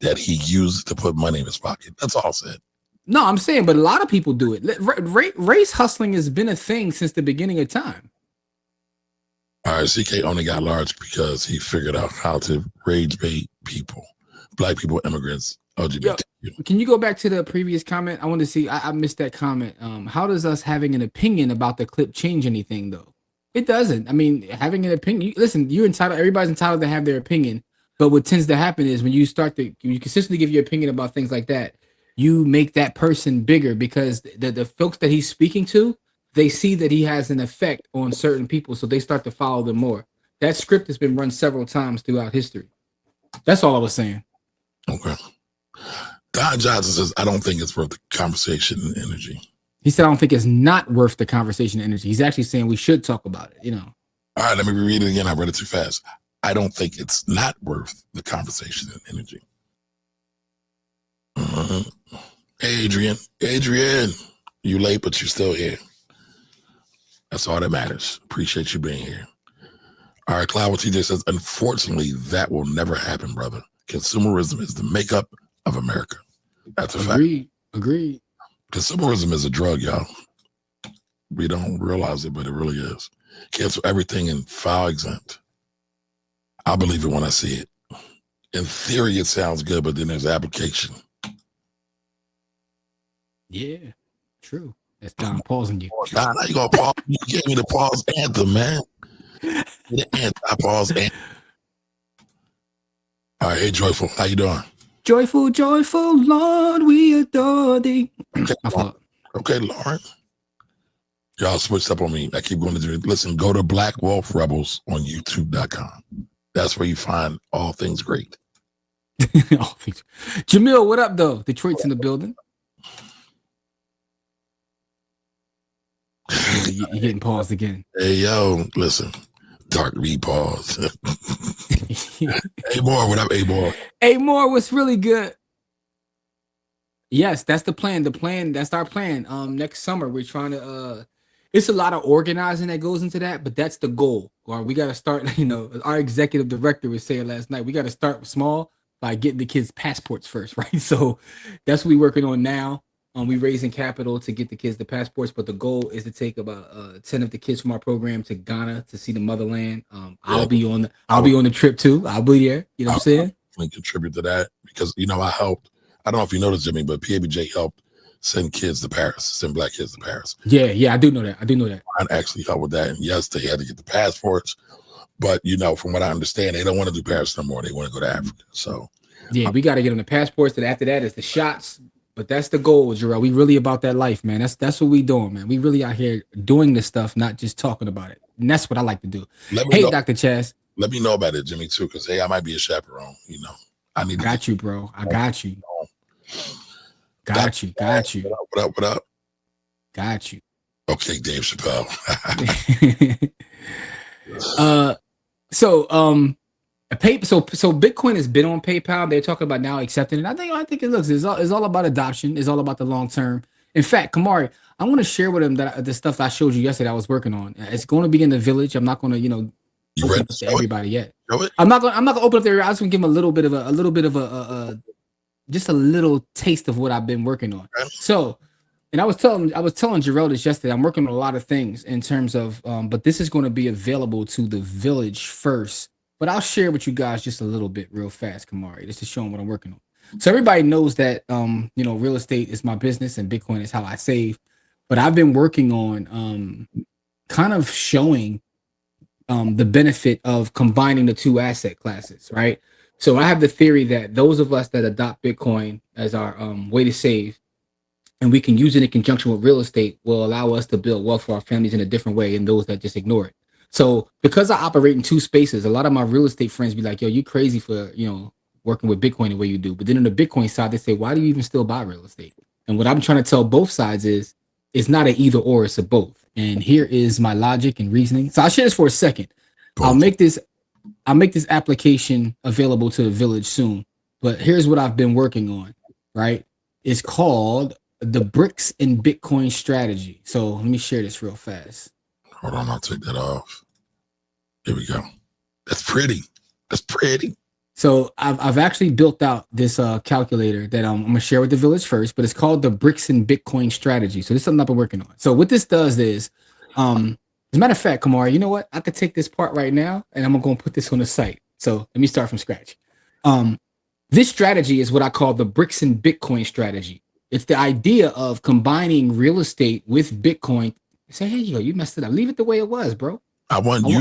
that he used to put money in his pocket. That's all I said. No, I'm saying, but a lot of people do it. Race hustling has been a thing since the beginning of time. All right, CK only got large because he figured out how to rage bait people, black people, immigrants, LGBT. Can you go back to the previous comment? I want to see. I missed that comment. How does us having an opinion about the clip change anything, though? It doesn't. I mean, having an opinion. Listen, you're entitled. Everybody's entitled to have their opinion. But what tends to happen is when you consistently give your opinion about things like that, you make that person bigger because the folks that he's speaking to, they see that he has an effect on certain people, so they start to follow them more. That script has been run several times throughout history. That's all I was saying. Okay. Don Johnson says, I don't think it's worth the conversation and energy. He said, I don't think it's not worth the conversation and energy. He's actually saying we should talk about it, you know. All right, let me reread it again. I read it too fast. I don't think it's not worth the conversation and energy. Hey, Adrian, you late, but you're still here. That's all that matters. Appreciate you being here. All right, Cloud TJ says, unfortunately, that will never happen, brother. Consumerism is the makeup of America. That's a fact. Agreed. Consumerism is a drug, y'all. We don't realize it, but it really is. Cancel everything and file exempt. I believe it when I see it. In theory, it sounds good, but then there's application. Yeah, true. That's Don pausing you. Don, how you gonna pause? You gave me the pause anthem, man. The anti-pause anthem. All right, hey, Joyful, how you doing? Joyful, Lord, we adore thee. Okay, Lauren. Y'all switched up on me. I keep going to do it. Listen, go to Black Wolf Rebels on YouTube.com. That's where you find all things great. Jamil, what up, though? Detroit's in the building. You're getting paused again. Hey, yo, listen. Dark me pause. Hey, Moore, what up, hey, Moore? Hey, Moore, what's really good? Yes, that's the plan. That's our plan. Next summer, we're trying to, it's a lot of organizing that goes into that, but that's the goal. Or we got to start, you know, our executive director was saying last night, we got to start small by getting the kids passports first, right? So that's what we're working on now. We raising capital to get the kids the passports, but the goal is to take about 10 of the kids from our program to Ghana to see the motherland. I'll be on the trip too. I'll be there. You know what I'm saying? I contribute to that because, you know, I helped. I don't know if you noticed, Jimmy, but PABJ helped send kids to Paris, send black kids to Paris. Yeah, I do know that. I actually helped with that. And yes, they had to get the passports, but, you know, from what I understand, they don't want to do Paris no more. They want to go to Africa. So yeah, we got to get them the passports. And after that is the shots. But that's the goal, Jarrell. We really about that life, man. That's what we doing, man. We really out here doing this stuff, not just talking about it. And that's what I like to do. Hey, Dr. Chaz. Let me know about it, Jimmy, too, because, hey, I might be a chaperone, you know. I got you, bro. I got you. Got you. What up? Got you. Okay, Dave Chappelle. So Bitcoin has been on PayPal. They're talking about now accepting it. I think it looks. It's all about adoption. It's all about the long term. In fact, Kamari, I want to share with him that the stuff I showed you yesterday I was working on. It's going to be in the village. I'm not going to, You open ready up to to show it? everybody yet. Show it? I'm not going to open up there. I just want to give him a little bit of just a little taste of what I've been working on. Okay. So, and I was telling Jarrell this yesterday. I'm working on a lot of things in terms of, but this is going to be available to the village first. But I'll share with you guys just a little bit real fast, Kamari, just to show them what I'm working on. So everybody knows that real estate is my business and Bitcoin is how I save. But I've been working on kind of showing the benefit of combining the two asset classes, right? So I have the theory that those of us that adopt Bitcoin as our way to save, and we can use it in conjunction with real estate, will allow us to build wealth for our families in a different way than those that just ignore it. So because I operate in two spaces, a lot of my real estate friends be like, yo, you crazy for, working with Bitcoin the way you do. But then on the Bitcoin side, they say, why do you even still buy real estate? And what I'm trying to tell both sides is it's not an either or, it's a both. And here is my logic and reasoning. So I'll share this for a second. I'll make this application available to the village soon. But here's what I've been working on, right? It's called the Bricks in Bitcoin strategy. So let me share this real fast. Hold on, I'll take that off. Here we go. That's pretty. That's pretty. So I've actually built out this calculator that I'm gonna share with the village first, but it's called the Bricks in Bitcoin strategy. So this is something I've been working on. So what this does is, as a matter of fact, Kamara, you know what? I could take this part right now and I'm gonna put this on the site. So let me start from scratch. This strategy is what I call the Bricks in Bitcoin strategy. It's the idea of combining real estate with Bitcoin. Say, hey, yo, you messed it up. Leave it the way it was, bro. I want you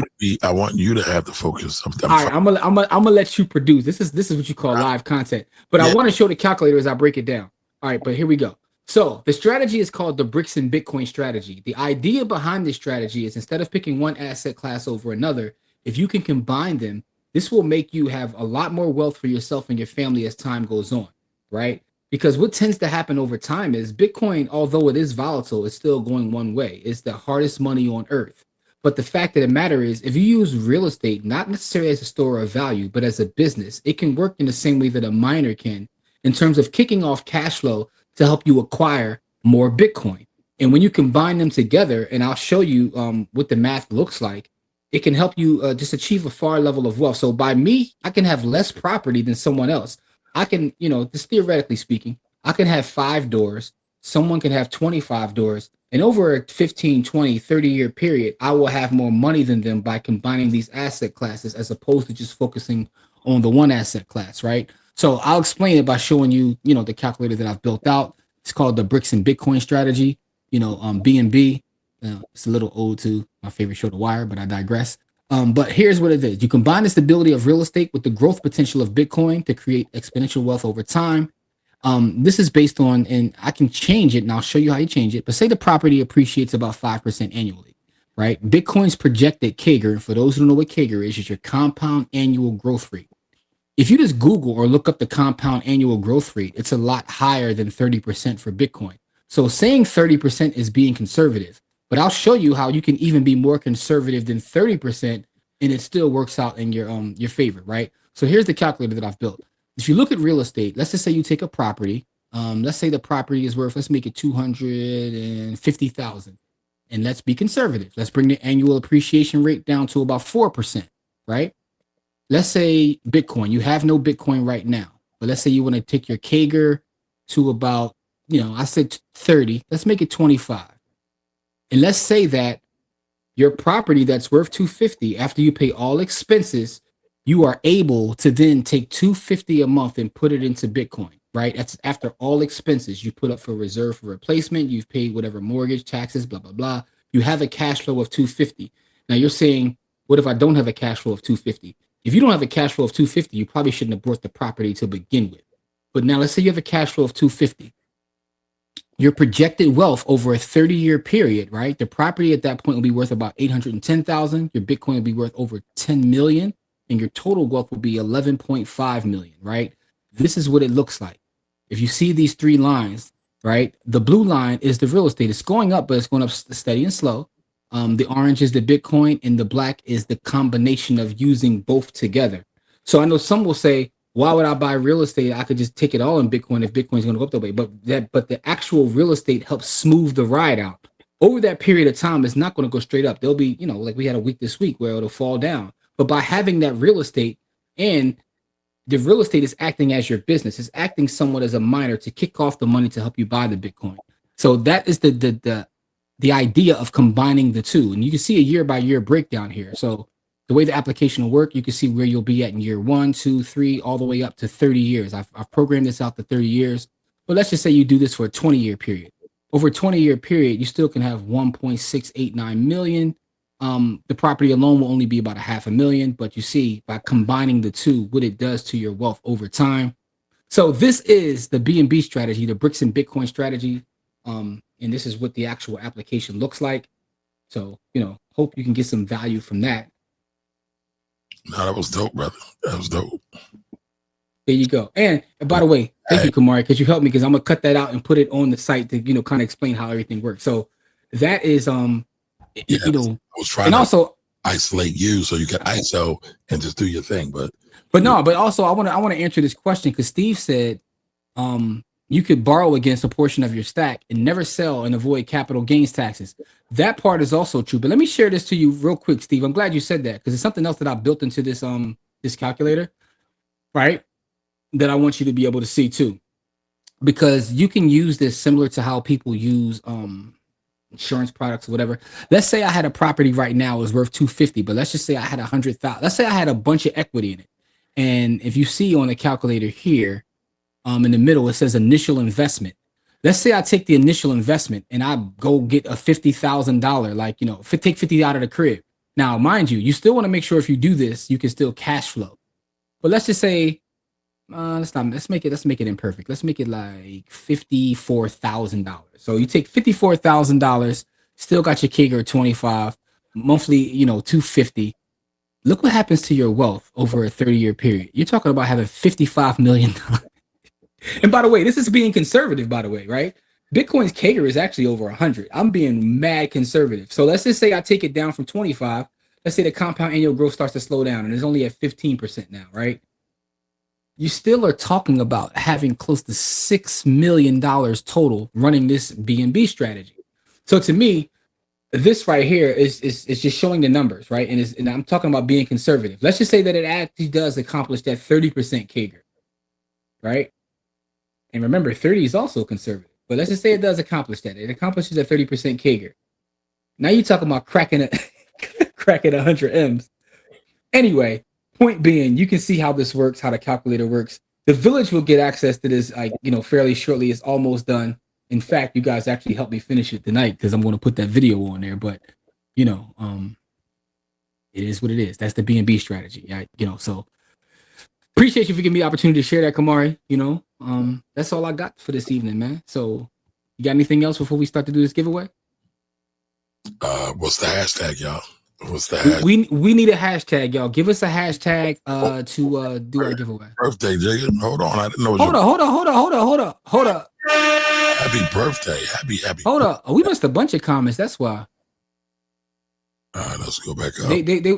to have the focus of them. All right, I'm gonna let you produce. This is what you call live content. But I want to show the calculator as I break it down. All right, but here we go. So the strategy is called the Bricks in Bitcoin strategy. The idea behind this strategy is instead of picking one asset class over another, if you can combine them, this will make you have a lot more wealth for yourself and your family as time goes on, right? Because what tends to happen over time is Bitcoin, although it is volatile, it's still going one way. It's the hardest money on earth. But the fact of the matter is, if you use real estate, not necessarily as a store of value, but as a business, it can work in the same way that a miner can in terms of kicking off cash flow to help you acquire more Bitcoin. And when you combine them together, and I'll show you what the math looks like, it can help you just achieve a far level of wealth. So by me, I can have less property than someone else. I can, just theoretically speaking, I can have 5 doors. Someone can have 25 doors. And over a 15, 20, 30-year period, I will have more money than them by combining these asset classes as opposed to just focusing on the one asset class, right? So I'll explain it by showing you, the calculator that I've built out. It's called the Bricks in Bitcoin strategy, B&B. It's a little old to my favorite show, The Wire, but I digress. But here's what it is. You combine the stability of real estate with the growth potential of Bitcoin to create exponential wealth over time. This is based on, and I can change it, and I'll show you how you change it. But say the property appreciates about 5% annually, right? Bitcoin's projected CAGR, for those who don't know what CAGR is your compound annual growth rate. If you just Google or look up the compound annual growth rate, it's a lot higher than 30% for Bitcoin. So saying 30% is being conservative, but I'll show you how you can even be more conservative than 30%, and it still works out in your favor, right? So here's the calculator that I've built. If you look at real estate, let's just say you take a property. Let's say the property is worth, let's make it 250,000, and let's be conservative. Let's bring the annual appreciation rate down to about 4%, right? Let's say Bitcoin, you have no Bitcoin right now, but let's say you want to take your CAGR to about, I said 30. Let's make it 25, and let's say that your property that's worth 250, after you pay all expenses, you are able to then take $250 a month and put it into Bitcoin, right? That's after all expenses you put up for reserve for replacement. You've paid whatever mortgage, taxes, blah, blah, blah. You have a cash flow of $250. Now you're saying, what if I don't have a cash flow of $250? If you don't have a cash flow of $250, you probably shouldn't have bought the property to begin with. But now let's say you have a cash flow of $250. Your projected wealth over a 30-year period, right? The property at that point will be worth about $810,000. Your Bitcoin will be worth over $10 million. And your total wealth will be 11.5 million, right? This is what it looks like. If you see these 3 lines, right? The blue line is the real estate. It's going up, but it's going up steady and slow. The orange is the Bitcoin, and the black is the combination of using both together. So I know some will say, Why would I buy real estate? I could just take it all in Bitcoin if Bitcoin's going to go up that way. But the actual real estate helps smooth the ride out. Over that period of time, it's not going to go straight up. There'll be, like we had a week this week where it'll fall down. But by having that real estate, and the real estate is acting as your business, it's acting somewhat as a miner to kick off the money to help you buy the Bitcoin. So that is the idea of combining the two. And you can see a year by year breakdown here. So the way the application will work, you can see where you'll be at in year 1, 2, 3, all the way up to 30 years. I've programmed this out to 30 years. But let's just say you do this for a 20-year period. Over a 20-year period, you still can have 1.689 million. The property alone will only be about $500,000. But you see, by combining the two, what it does to your wealth over time. So this is the B&B strategy, the bricks and Bitcoin strategy. And this is what the actual application looks like. So, hope you can get some value from that. No, that was dope, brother. That was dope. There you go. And by the way, thank you, Kamari, because you helped me, because I'm gonna cut that out and put it on the site to kind of explain how everything works. So that is I was trying to also isolate you so you can ISO and just do your thing, but also I want to answer this question, because Steve said you could borrow against a portion of your stack and never sell and avoid capital gains taxes. That part is also true. But let me share this to you real quick, Steve. I'm glad you said that, because it's something else that I built into this this calculator, right? That I want you to be able to see too, because you can use this similar to how people use insurance products or whatever. Let's say I had a property right now is worth 250, but let's just say I had 100,000. Let's say I had a bunch of equity in it, and if you see on the calculator here, in the middle it says initial investment. Let's say I take the initial investment and I go get a $50,000, take 50 out of the crib. Now, mind you still want to make sure if you do this, you can still cash flow. But let's just say, let's make it imperfect. Let's make it like $54,000. So you take $54,000, still got your CAGR 25, monthly, $250. Look what happens to your wealth over a 30-year period. You're talking about having $55 million. And by the way, this is being conservative, by the way, right? Bitcoin's CAGR is actually over 100. I'm being mad conservative. So let's just say I take it down from 25. Let's say the compound annual growth starts to slow down and it's only at 15% now, right? You still are talking about having close to $6 million total running this B&B strategy. So to me, this right here is just showing the numbers, right? And I'm talking about being conservative. Let's just say that it actually does accomplish that 30% CAGR, right? And remember, 30 is also conservative. But let's just say it does accomplish that. It accomplishes a 30% CAGR. Now you're talking about cracking 100 M's. Anyway, point being, you can see how this works, how the calculator works. The village will get access to this, fairly shortly. It's almost done. In fact, you guys actually helped me finish it tonight, because I'm going to put that video on there. But, it is what it is. That's the B&B strategy. So appreciate you for giving me the opportunity to share that, Kamari. That's all I got for this evening, man. So you got anything else before we start to do this giveaway? What's the hashtag, y'all? What's the hashtag? We need a hashtag, y'all. Give us a hashtag to do our giveaway. Birthday, Jacob. Hold on. I didn't know. Hold up. Happy birthday. Happy. Hold up. We missed a bunch of comments. That's why. All right, let's go back up.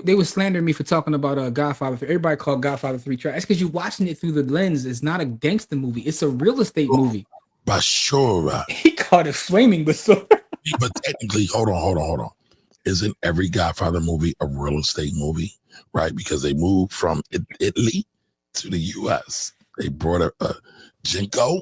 They were slandering me for talking about Godfather 3. Everybody called Godfather 3 trash. That's because you're watching it through the lens. It's not a gangster movie. It's a real estate movie. Basura. He called it flaming Basura. But technically, hold on. Isn't every Godfather movie a real estate movie, right? Because they moved from Italy to the U.S. They brought a Jinko,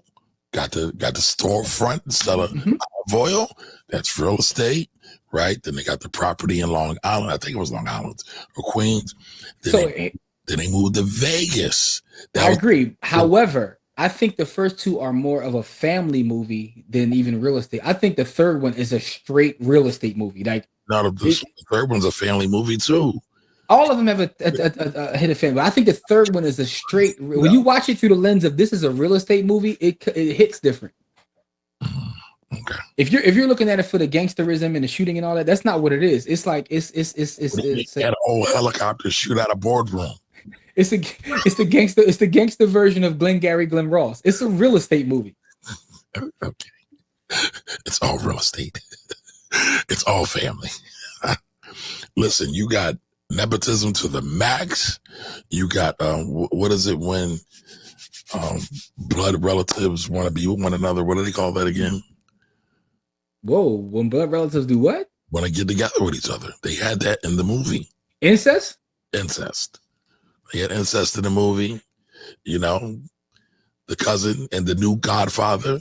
got the storefront, sell olive oil. That's real estate. Right, then they got the property in Long Island. I think it was Long Island or Queens. Then they moved to Vegas. I agree. However, I think the first two are more of a family movie than even real estate. I think the third one is a straight real estate movie. Like, the third one's a family movie too. All of them have a hit of family. I think the third one is a straight. When you watch it through the lens of this is a real estate movie, it hits different. Okay. If you're looking at it for the gangsterism and the shooting and all that, that's not what it is. It's like it's that old helicopter shoot out a boardroom. It's the gangster version of Glenn Ross. It's a real estate movie. Okay. It's all real estate. It's all family. Listen, you got nepotism to the max. You got what is it when blood relatives want to be with one another? What do they call that again? Whoa, when blood relatives do what? Want to get together with each other. They had that in the movie. Incest? Incest. They had incest in the movie. You know, the cousin and the new godfather.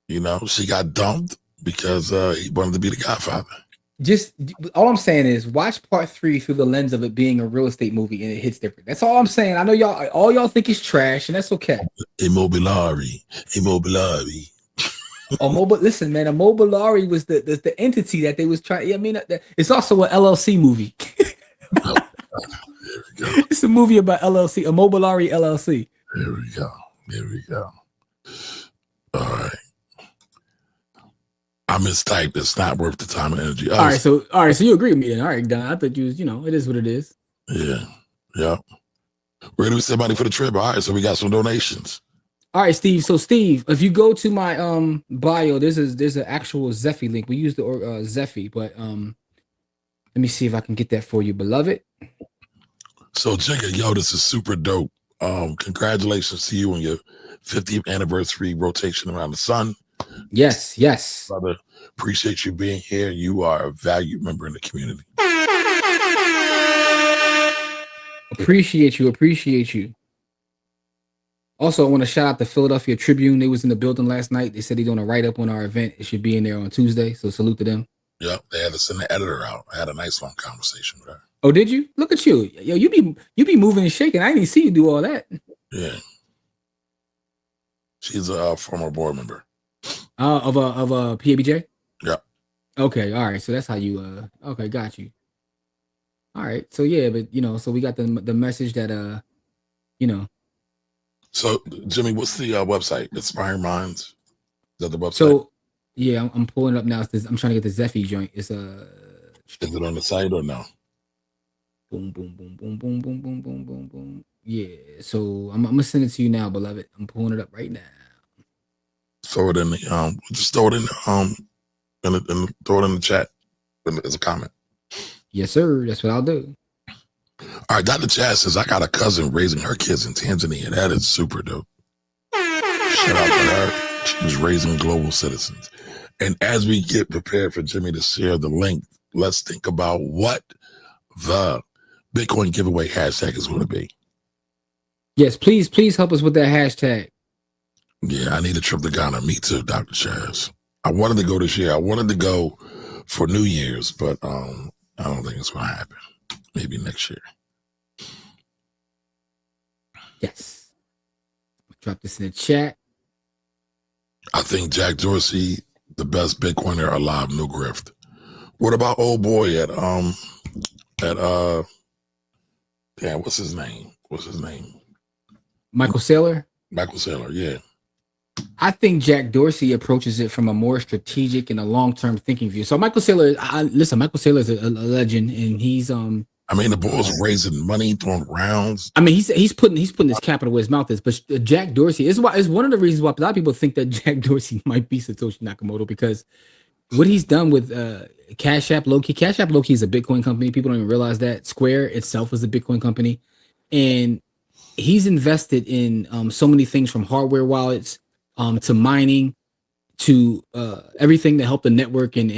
You know, she got dumped because he wanted to be the godfather. Just all I'm saying is watch part 3 through the lens of it being a real estate movie and it hits different. That's all I'm saying. I know y'all think it's trash, and that's okay. Immobiliari. Listen, man, Immobiliari was the entity that they was trying. I mean, it's also an LLC movie. Oh, there we go. It's a movie about LLC, Immobiliari LLC. There we go. All right. I mistyped. It's not worth the time and energy. All right, so you agree with me then. All right, Don. I thought it is what it is. Yeah. Where do we send money for the trip? All right, so we got some donations. All right, Steve. So, Steve, if you go to my bio, there's an actual Zephy link. We use the Zephy, but let me see if I can get that for you, beloved. So, Jigga, this is super dope. Congratulations to you on your 50th anniversary rotation around the sun. Yes. Brother, appreciate you being here. You are a valued member in the community. Appreciate you. Also, I want to shout out the Philadelphia Tribune. They was in the building last night. They said they're doing a write-up on our event. It should be in there on Tuesday, so salute to them. Yep, they had to send the editor out. I had a nice long conversation with her. Oh, did you? Look at you. Yo, you be moving and shaking. I didn't see you do all that. Yeah. She's a former board member. Of PABJ? Yeah. Okay, all right. So that's how you okay, got you. All right. So yeah, but so we got the message that So Jimmy, what's the website? Inspiring Minds? Is that the website? So yeah, I'm pulling it up now. I'm trying to get the Zephy joint. It's Is it on the site or no? Boom. Yeah. So I'm gonna send it to you now, beloved. I'm pulling it up right now. Throw it in the just throw it in and throw it in the chat as a comment. Yes, sir. That's what I'll do. All right, Dr. Chad says I got a cousin raising her kids in Tanzania. That is super dope. Shout out to her. She's raising global citizens. And as we get prepared for Jimmy to share the link, let's think about what the Bitcoin giveaway hashtag is going to be. Yes, please help us with that hashtag. Yeah, I need a trip to Ghana. Me too, Dr. Chaz. I wanted to go this year. I wanted to go for New Year's, but I don't think it's going to happen. Maybe next year. Yes. Drop this in the chat. I think Jack Dorsey, the best Bitcoiner alive, no grift. What about old boy at damn, what's his name? Michael Saylor? Michael Saylor, yeah. I think Jack Dorsey approaches it from a more strategic and a long-term thinking view. So Michael Saylor, Michael Saylor is a legend, and he's I mean, the Bulls raising money, throwing rounds. I mean, he's putting his capital where his mouth is. But Jack Dorsey is one of the reasons why a lot of people think that Jack Dorsey might be Satoshi Nakamoto, because what he's done with Cash App Low-Key. Cash App Low-Key is a Bitcoin company. People don't even realize that. Square itself is a Bitcoin company, and he's invested in so many things, from hardware wallets to mining to everything to help the network and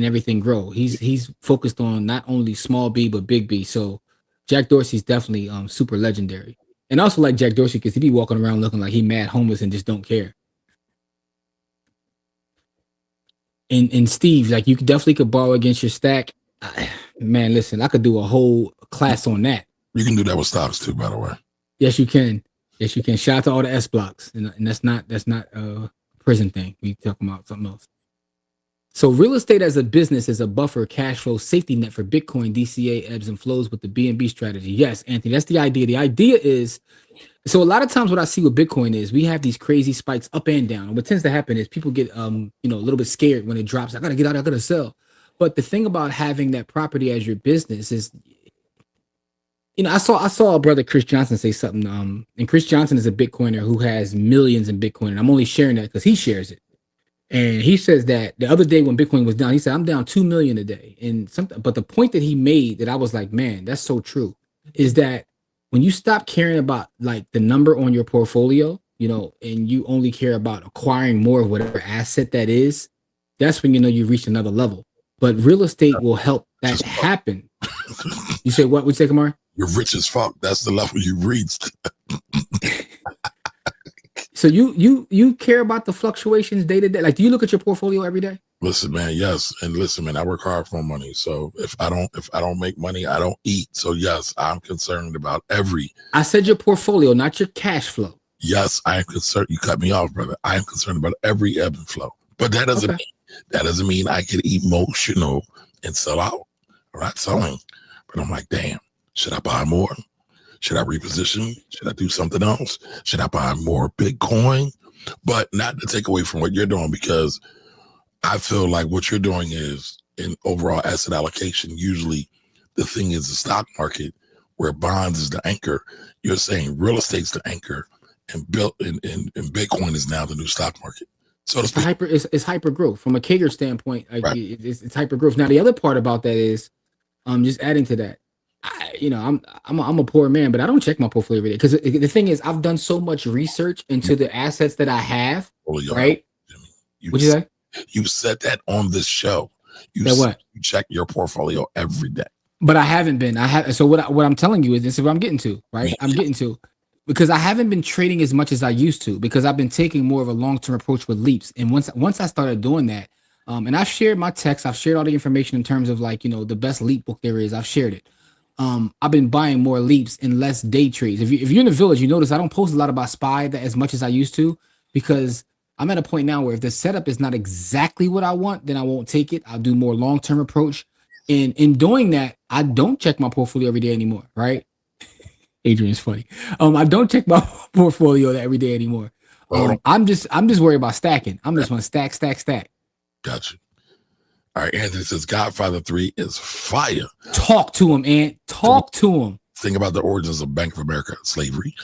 everything grow. He's focused on not only small B but big B. So Jack Dorsey's definitely super legendary. And also like Jack Dorsey, because he be walking around looking like he mad homeless and just don't care. And Steve, like, you definitely could borrow against your stack. Man, listen, I could do a whole class on that. You can do that with stocks too, by the way. Yes, you can. Shout out to all the S blocks, and that's not a prison thing. We talking about something else. So real estate as a business is a buffer cash flow safety net for Bitcoin. DCA ebbs and flows with the BNB strategy. Yes, Anthony, that's the idea. The idea is, so a lot of times what I see with Bitcoin is we have these crazy spikes up and down. And what tends to happen is people get a little bit scared when it drops. I gotta get out. I gotta sell. But the thing about having that property as your business is, I saw a brother, Chris Johnson, say something. And Chris Johnson is a Bitcoiner who has millions in Bitcoin. And I'm only sharing that because he shares it. And he says that the other day when Bitcoin was down, he said, I'm down 2 million a day. And something, but the point that he made that I was like, man, that's so true, is that when you stop caring about like the number on your portfolio, you know, and you only care about acquiring more of whatever asset that is, that's when you know you've reached another level. But real estate will help that happen. You say what? Would you say, Kamar? You're rich as fuck. That's the level you reached. So you care about the fluctuations day to day? Like, do you look at your portfolio every day? Listen, man, yes. And listen, man, I work hard for money. So if I don't make money, I don't eat. So yes, I'm concerned about every. I said your portfolio, not your cash flow. Yes, I am concerned. You cut me off, brother. I am concerned about every ebb and flow. But that doesn't mean I get emotional and sell out. I'm not selling. But I'm like, damn, should I buy more? Should I reposition? Should I do something else? Should I buy more Bitcoin? But not to take away from what you're doing, because I feel like what you're doing is in overall asset allocation. Usually the thing is the stock market, where bonds is the anchor. You're saying real estate's the anchor, and Bitcoin is now the new stock market. So it's hyper growth from a Kager standpoint. Like, right. it's hyper growth. Now the other part about that is, just adding to that, I'm a poor man, but I don't check my portfolio every day, because the thing is, I've done so much research into the assets that I have. Right? What'd you say? You said that on this show. You check your portfolio every day. But I haven't been. So what I'm telling you is, this is what I'm getting to, right? I'm getting to, because I haven't been trading as much as I used to, because I've been taking more of a long-term approach with leaps. And once I started doing that, and I've shared my text, I've shared all the information in terms of, like, the best leap book there is. I've shared it. I've been buying more leaps and less day trades. If you're in the village, you notice I don't post a lot about SPY as much as I used to, because I'm at a point now where if the setup is not exactly what I want, then I won't take it. I'll do more long-term approach. And in doing that, I don't check my portfolio every day anymore, right? Adrian's funny. I don't check my portfolio every day anymore. I'm just worried about stacking. I'm just want to stack. Gotcha. All right, Anthony says Godfather 3 is fire. Talk to him, Ant. Talk to him. Think about the origins of Bank of America slavery.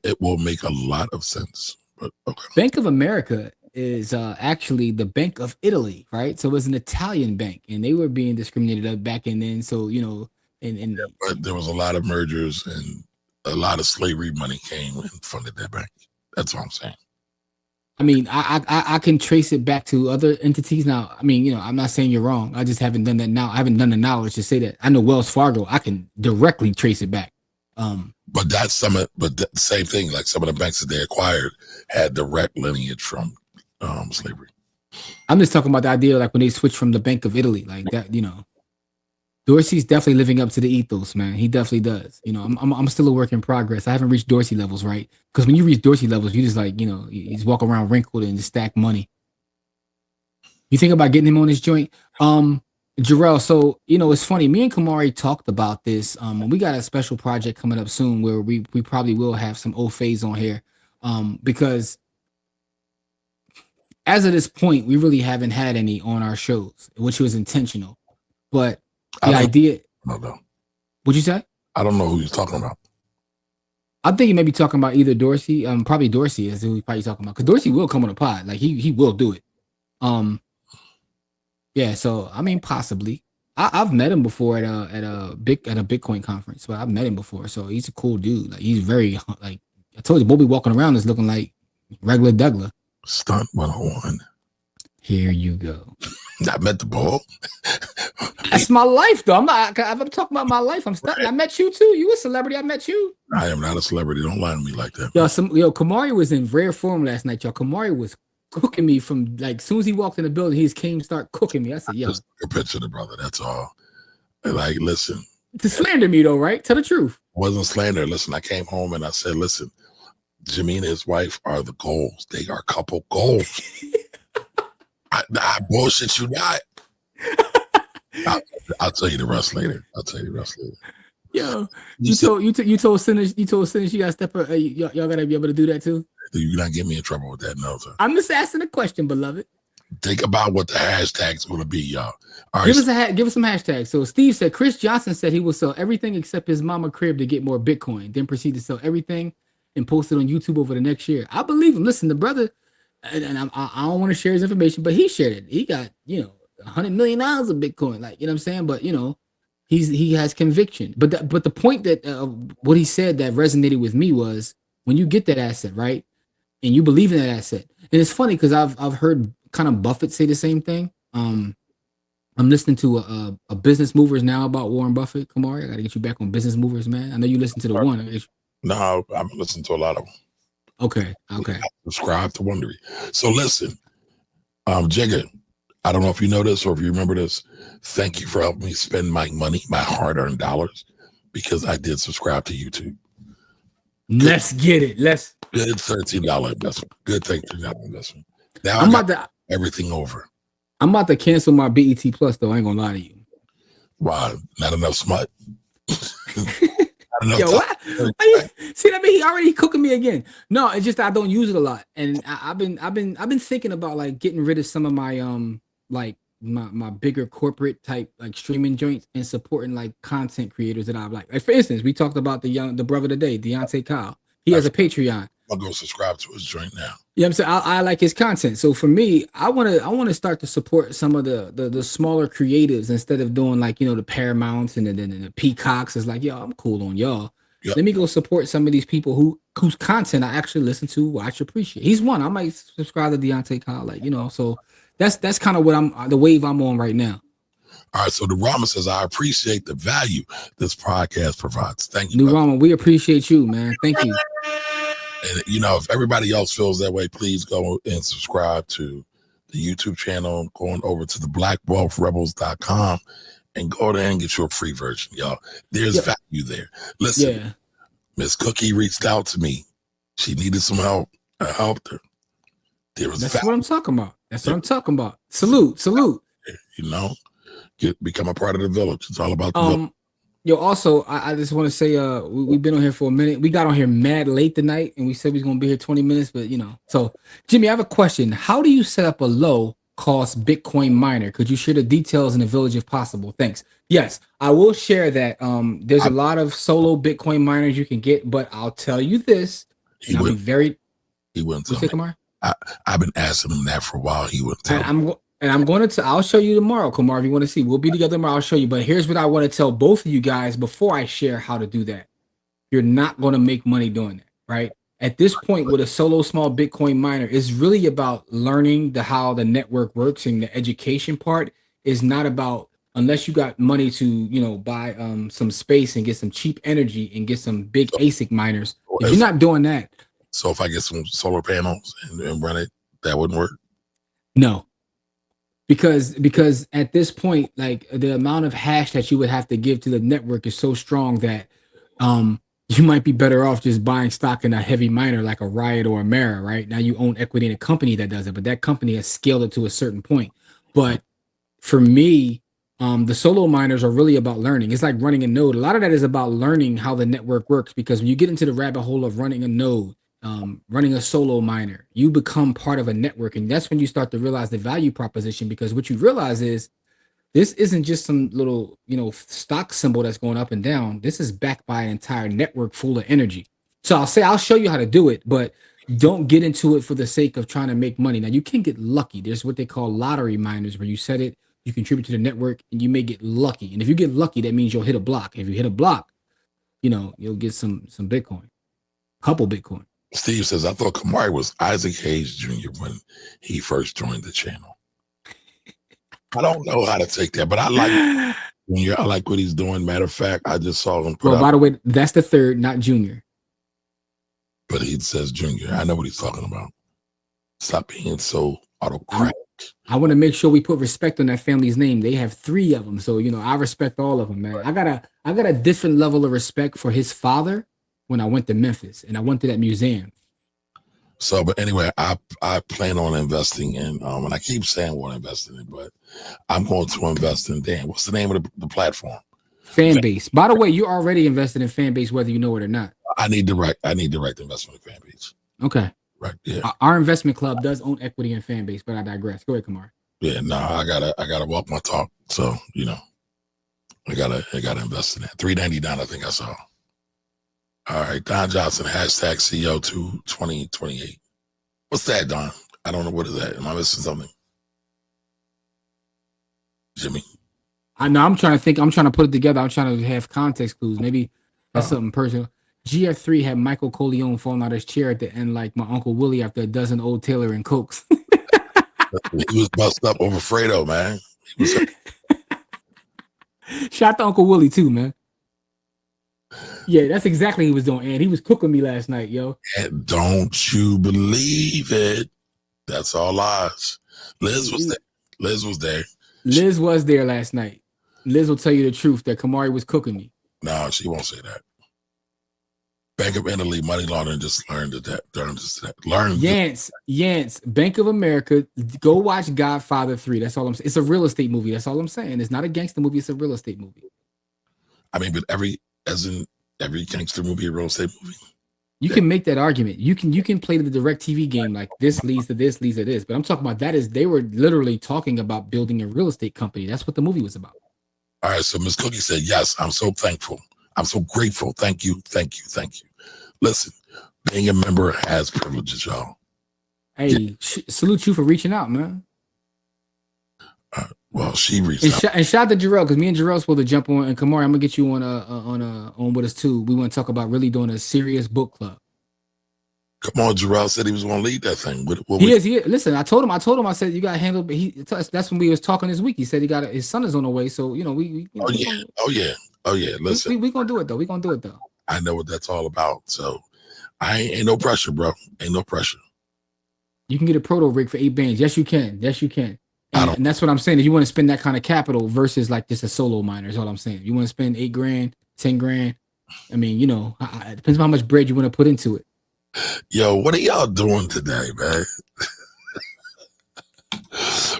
It will make a lot of sense. But okay. Bank of America is actually the Bank of Italy, right? So it was an Italian bank, and they were being discriminated back in then. So but there was a lot of mergers, and a lot of slavery money came and funded that bank. That's what I'm saying. I mean, I can trace it back to other entities now. I mean, I'm not saying you're wrong. I just haven't done that now. I haven't done the knowledge to say that. I know Wells Fargo. I can directly trace it back. But that's the same thing. Like some of the banks that they acquired had direct lineage from slavery. I'm just talking about the idea, like when they switched from the Bank of Italy, like that. Dorsey's definitely living up to the ethos, man. He definitely does. I'm still a work in progress. I haven't reached Dorsey levels, right? Because when you reach Dorsey levels, you just like, you just walk around wrinkled and just stack money. You think about getting him on this joint? Jarrell, so, it's funny. Me and Kamari talked about this. We got a special project coming up soon where we probably will have some old phase on here. Because as of this point, we really haven't had any on our shows, which was intentional. But the idea. No. What'd you say? I don't know who you're talking about. I think you may be talking about either Dorsey. Probably Dorsey is who he's probably talking about, because Dorsey will come on the pod. Like he will do it. Yeah. So I mean, possibly. I've met him before at a Bitcoin conference, but I've met him before. So he's a cool dude. Like he's very like I told you, Bobby walking around is looking like regular Douglas. Stunt 101. Here you go. I met the ball. That's my life, though. I'm talking about my life. I'm stuck. Right. I met you too. You a celebrity. I met you. I am not a celebrity. Don't lie to me like that. Kamari was in rare form last night, y'all. Kamari was cooking me from like as soon as he walked in the building, he came start cooking me. I said, yo. Just a picture of the brother. That's all. Like, listen. To slander me though, right? Tell the truth. It wasn't slander. Listen, I came home and I said, listen, Jimmy and his wife are the goals. They are couple goals. I bullshit you not. I'll tell you the rest later. Yo, you told sinners you gotta step up. Y'all gotta be able to do that too. You're not getting me in trouble with that, no, sir. I'm just asking a question, beloved. Think about what the hashtag's gonna be, y'all. All give right. Give us some hashtags. So Steve said Chris Johnson said he will sell everything except his mama crib to get more Bitcoin, then proceed to sell everything and post it on YouTube over the next year. I believe him. Listen, the brother I don't want to share his information, but he shared it. He got, $100 million of Bitcoin. Like, you know what I'm saying? But, he has conviction. But the point that what he said that resonated with me was when you get that asset, right? And you believe in that asset. And it's funny because I've heard kind of Buffett say the same thing. I'm listening to a Business Movers now about Warren Buffett. Kamari, I got to get you back on Business Movers, man. I know you listen to the one. No, I'm listening to a lot of them. Okay. I subscribe to Wondery. So listen, Jigga, I don't know if you know this or if you remember this. Thank you for helping me spend my money, my hard-earned dollars, because I did subscribe to YouTube. Let's get it. Good $13 investment. Good $13 investment. Now I'm I got about to everything over. I'm about to cancel my BET Plus though. I ain't gonna lie to you. Wow, not enough smut. Yo, what? See that? He already cooking me again. No, it's just I don't use it a lot, and I've been thinking about like getting rid of some of my like my bigger corporate type like streaming joints and supporting like content creators that I like. Like for instance, we talked about the brother today, Deontay Kyle. He has a Patreon. I'll go subscribe to his joint now. Yeah, I'm saying I like his content. So for me, I wanna start to support some of the smaller creatives instead of doing like the Paramounts and the Peacocks. It's like, yo, I'm cool on y'all. Yep. Let me go support some of these people whose content I actually listen to, watch, appreciate. He's one. I might subscribe to Deontay Kyle, like so that's kind of what the wave I'm on right now. All right, so the Rama says, I appreciate the value this podcast provides. Thank you. New Rama, we appreciate you, man. Thank you. And if everybody else feels that way, please go and subscribe to the YouTube channel, going over to the blackwealthrebels.com and go there and get you a free version, y'all. There's value there. Listen, Miss Cookie reached out to me. She needed some help. I helped her. That's what I'm talking about. That's what I'm talking about. Salute. Become a part of the village. It's all about the village. Yo, also, I just want to say, we've been on here for a minute. We got on here mad late tonight, and we said we was going to be here 20 minutes, but So, Jimmy, I have a question. How do you set up a low-cost Bitcoin miner? Could you share the details in the village if possible? Thanks. Yes, I will share that. There's a lot of solo Bitcoin miners you can get, but I'll tell you this. He wouldn't tell me. I've been asking him that for a while. He wouldn't tell me. I'll show you tomorrow, Kumar, if you want to see. We'll be together tomorrow. I'll show you. But here's what I want to tell both of you guys before I share how to do that. You're not going to make money doing that, right? At this point, with a solo small Bitcoin miner, it's really about learning how the network works, and the education part is not about, unless you got money to, buy some space and get some cheap energy and get some big ASIC miners. If you're not doing that. So if I get some solar panels and run it, that wouldn't work? No. Because at this point, like the amount of hash that you would have to give to the network is so strong that you might be better off just buying stock in a heavy miner like a Riot or a Mara, right? Now you own equity in a company that does it, but that company has scaled it to a certain point. But for me, the solo miners are really about learning. It's like running a node. A lot of that is about learning how the network works, because when you get into the rabbit hole of running a node, running a solo miner, you become part of a network, and that's when you start to realize the value proposition, because what you realize is this isn't just some little stock symbol that's going up and down. This is backed by an entire network full of energy. So I'll show you how to do it, but don't get into it for the sake of trying to make money. Now you can get lucky. There's what they call lottery miners, where you set it, you contribute to the network, and you may get lucky. And if you get lucky, that means you'll hit a block. If you hit a block, you'll get some Bitcoin, couple Bitcoin. Steve says, I thought Kamari was Isaac Hayes Jr. when he first joined the channel. I don't know how to take that, but I like what he's doing. Matter of fact, I just saw him by the way, that's the third, not Junior. But he says Junior. I know what he's talking about. Stop being so autocratic. I want to make sure we put respect on that family's name. They have 3 of them. So, I respect all of them, man. I got a different level of respect for his father when I went to Memphis and I went to that museum. So, but anyway, I plan on investing in, and I keep saying I want to invest in it, but I'm going to invest in, what's the name of the platform? Fanbase. By the way, you're already invested in Fanbase, whether you know it or not. I need direct investment in Fanbase. Okay. Right. Yeah. Our investment club does own equity in Fanbase, but I digress. Go ahead, Kamar. Yeah. No, I gotta walk my talk. So, I gotta invest in that. $3.99, I think I saw. All right, Don Johnson, #CO2 2028. What's that, Don? I don't know what is that. Am I missing something? Jimmy? I know. I'm trying to think. I'm trying to put it together. I'm trying to have context clues. Maybe that's something personal. GF3 had Michael Corleone falling out his chair at the end, like my Uncle Willie after a dozen Old Taylor and Cokes. He was busted up over Fredo, man. He was Shout out to Uncle Willie too, man. Yeah, that's exactly what he was doing. And he was cooking me last night, yo. And don't you believe it? That's all lies. Liz was there. Liz was there. Liz was there last night. Liz will tell you the truth that Kamari was cooking me. No, she won't say that. Bank of Italy money laundering just learned that. Yance, Bank of America. Go watch Godfather 3. That's all I'm saying. It's a real estate movie. That's all I'm saying. It's not a gangster movie. It's a real estate movie. I mean, but every gangster movie, a real estate movie. You can make that argument. You can play the direct TV game like this leads to this, leads to this. But I'm talking about they were literally talking about building a real estate company. That's what the movie was about. All right. So Miss Cookie said, yes, I'm so thankful. I'm so grateful. Thank you. Thank you. Thank you. Listen, being a member has privileges, y'all. Hey, salute you for reaching out, man. Well, she reached out. And shout out to Jarrell, because me and Jarrell supposed to jump on. And Kamari, I'm gonna get you on with us too. We want to talk about really doing a serious book club. Come on, Jarrell said he was going to lead that thing. He is. Listen, I told him. I said you got to handle. That's when we was talking this week. He said his son is on the way. So we Oh yeah. Listen, we gonna do it though. We gonna do it though. I know what that's all about. So I ain't no pressure, bro. Ain't no pressure. You can get a proto rig for 8 bands. Yes, you can. And that's what I'm saying. If you want to spend that kind of capital versus like just a solo miner, is all I'm saying. You want to spend $8,000, $10,000. I mean, it depends on how much bread you want to put into it. Yo, what are y'all doing today, man?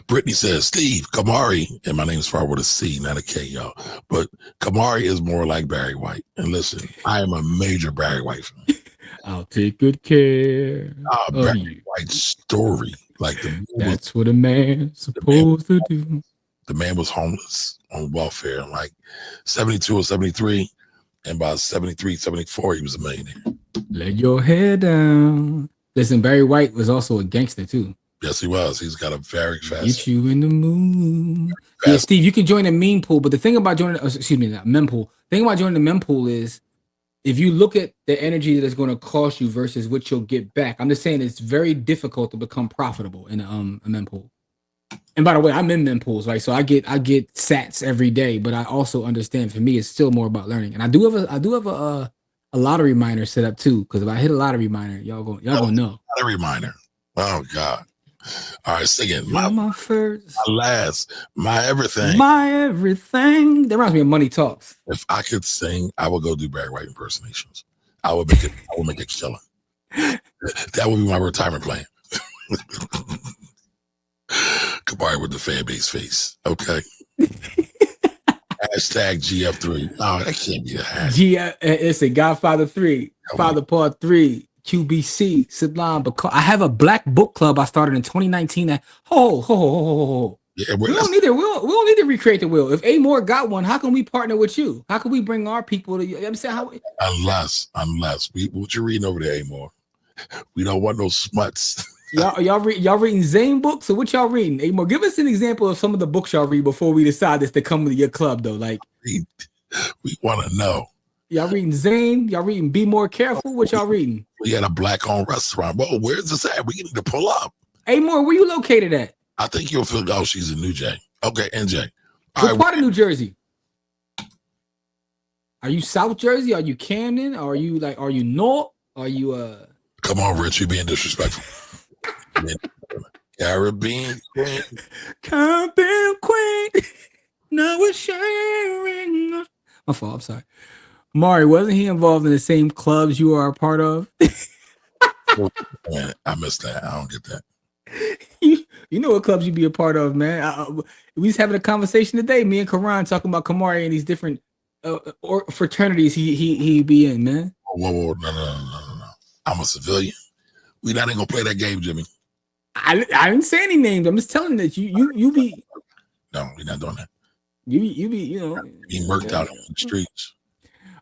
Brittany says, Steve, Kamari, and my name is Far with a C, not a K, y'all. But Kamari is more like Barry White. And listen, I am a major Barry White fan. I'll take good care of Barry you. White's story. That's what a man's supposed to do. The man was homeless on welfare in like 72 or 73. And by 73, 74, he was a millionaire. Let your head down. Listen, Barry White was also a gangster too. Yes, he was. He's got a very fast. Get you in the mood. Yeah, Steve, you can join a meme pool, but the thing about joining, not meme pool. The thing about joining the meme pool is if you look at the energy that it's going to cost you versus what you'll get back. I'm just saying it's very difficult to become profitable in a meme pool. And by the way, I'm in mem pools, right? So I get sats every day, but I also understand for me it's still more about learning. And I do have a lottery miner set up too, because if I hit a lottery miner, y'all gonna know. Lottery miner. Oh God. All right, sing it. My first, my last, my everything. My everything. That reminds me of Money Talks. If I could sing, I would go do Barry White impersonations. I would make it killing. That would be my retirement plan. Goodbye with the fan base face. Okay. Hashtag GF3. Oh, that can't be a hashtag. It's a Godfather 3, Father Part 3, QBC, Sublime. I have a black book club I started in 2019. Yeah, we don't need to recreate the wheel. If A More got one, how can we partner with you? How can we bring our people to you? I'm saying unless what you reading over there, A More? We don't want no smuts. Y'all reading Zane books, or what y'all reading? A More, give us an example of some of the books y'all read before we decide this to come to your club, though. Like we want to know. Y'all reading Zane? Y'all reading Be More Careful? What y'all reading? We had a black-owned restaurant. Whoa, where's this at? We need to pull up. A More, where you located at? I think you'll feel. Oh, she's in New J. Okay, NJ. What part of New Jersey? Are you South Jersey? Are you Camden? Are you North? Are you Come on, Rich, you being disrespectful. Caribbean Queen. Caribbean Queen. Now we're sharing. My fault. I'm sorry. Mari, wasn't he involved in the same clubs you are a part of? Man, I missed that. I don't get that. You know what clubs you be a part of, man. We was having a conversation today. Me and Karan talking about Kamari and these different or fraternities he be in, man. Whoa, no. I'm a civilian. We not even gonna play that game, Jimmy. I didn't say any names. I'm just telling that you be. No, we're not doing that. You be being murked out on the streets.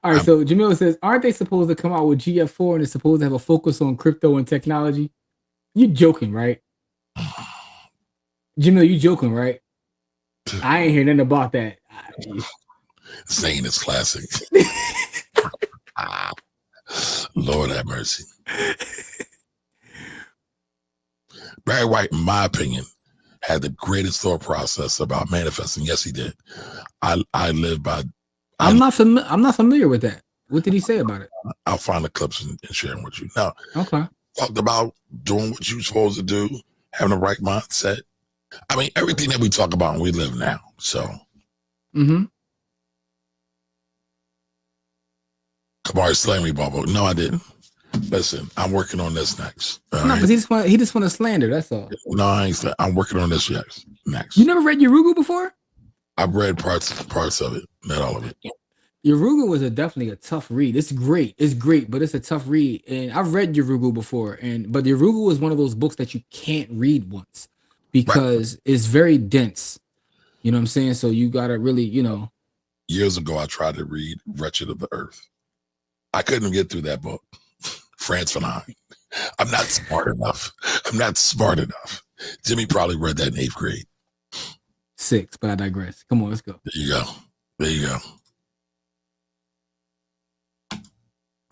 All right, so Jamil says, aren't they supposed to come out with GF4 and it's supposed to have a focus on crypto and technology? You're joking, right? Jimmy, you joking, right? I ain't hear nothing about that. Saying it's classic. Lord have mercy. Barry White, in my opinion, had the greatest thought process about manifesting. Yes, he did. I live by. I'm not familiar with that. What did he say about it? I'll find the clips and share them with you. Now, okay. Talked about doing what you're supposed to do, having the right mindset. I mean, everything that we talk about, we live now. So, Kamari slammed me, Bubba. No, I didn't. Listen, I'm working on this next. No, because he just want to slander. That's all. No, I ain't. I'm working on this next. You never read Yorugu before? I've read parts of it, not all of it. Yorugu was definitely a tough read. It's great, but it's a tough read. And I've read Yorugu before, but Yorugu is one of those books that you can't read once because it's very dense. You know what I'm saying? So you gotta really, Years ago, I tried to read "Wretched of the Earth." I couldn't get through that book. France Fanon. I'm not smart enough. Jimmy probably read that in 8th grade. 6, but I digress. Come on, let's go. There you go.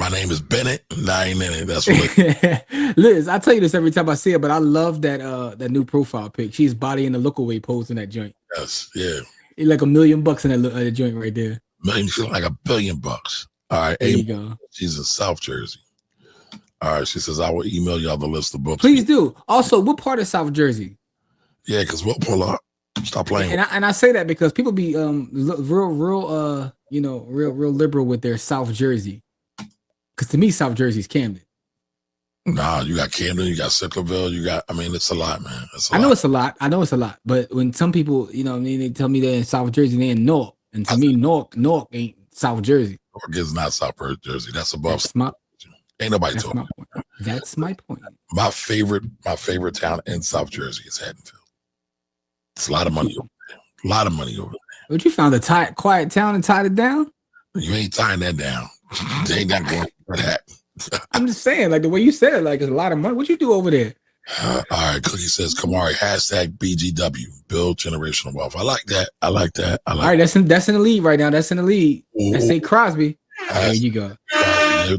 My name is Bennett. And I ain't in it. That's what Liz, I tell you this every time I see it, but I love that new profile pic. She's body in the look away pose in that joint. Yes, yeah. It's like $1 million in that joint right there. She's like $1 billion. All right. There you go. She's in South Jersey. All right. She says, I will email y'all the list of books. Please do. Also, what part of South Jersey? Yeah, because we'll pull up. Stop playing. And I say that because people be real liberal with their South Jersey. Because to me, South Jersey's Camden. Nah, you got Camden, you got Sicklerville, it's a lot, man. I know it's a lot. But when some people, they tell me they're in South Jersey, they're in Newark. And to me, Newark ain't South Jersey. Newark is not South Jersey. That's above. Ain't nobody talking. That's my point. My favorite town in South Jersey is Haddonfield. It's a lot of money over there. But you found a quiet town and tied it down? You ain't tying that down. They ain't not going for that. I'm just saying, like the way you said it, like it's a lot of money. What you do over there? All right, Cookie says, Kamari, #BGW, build generational wealth. I like that. All right, that's in the lead right now. That's in the lead. That's say Crosby. There you go.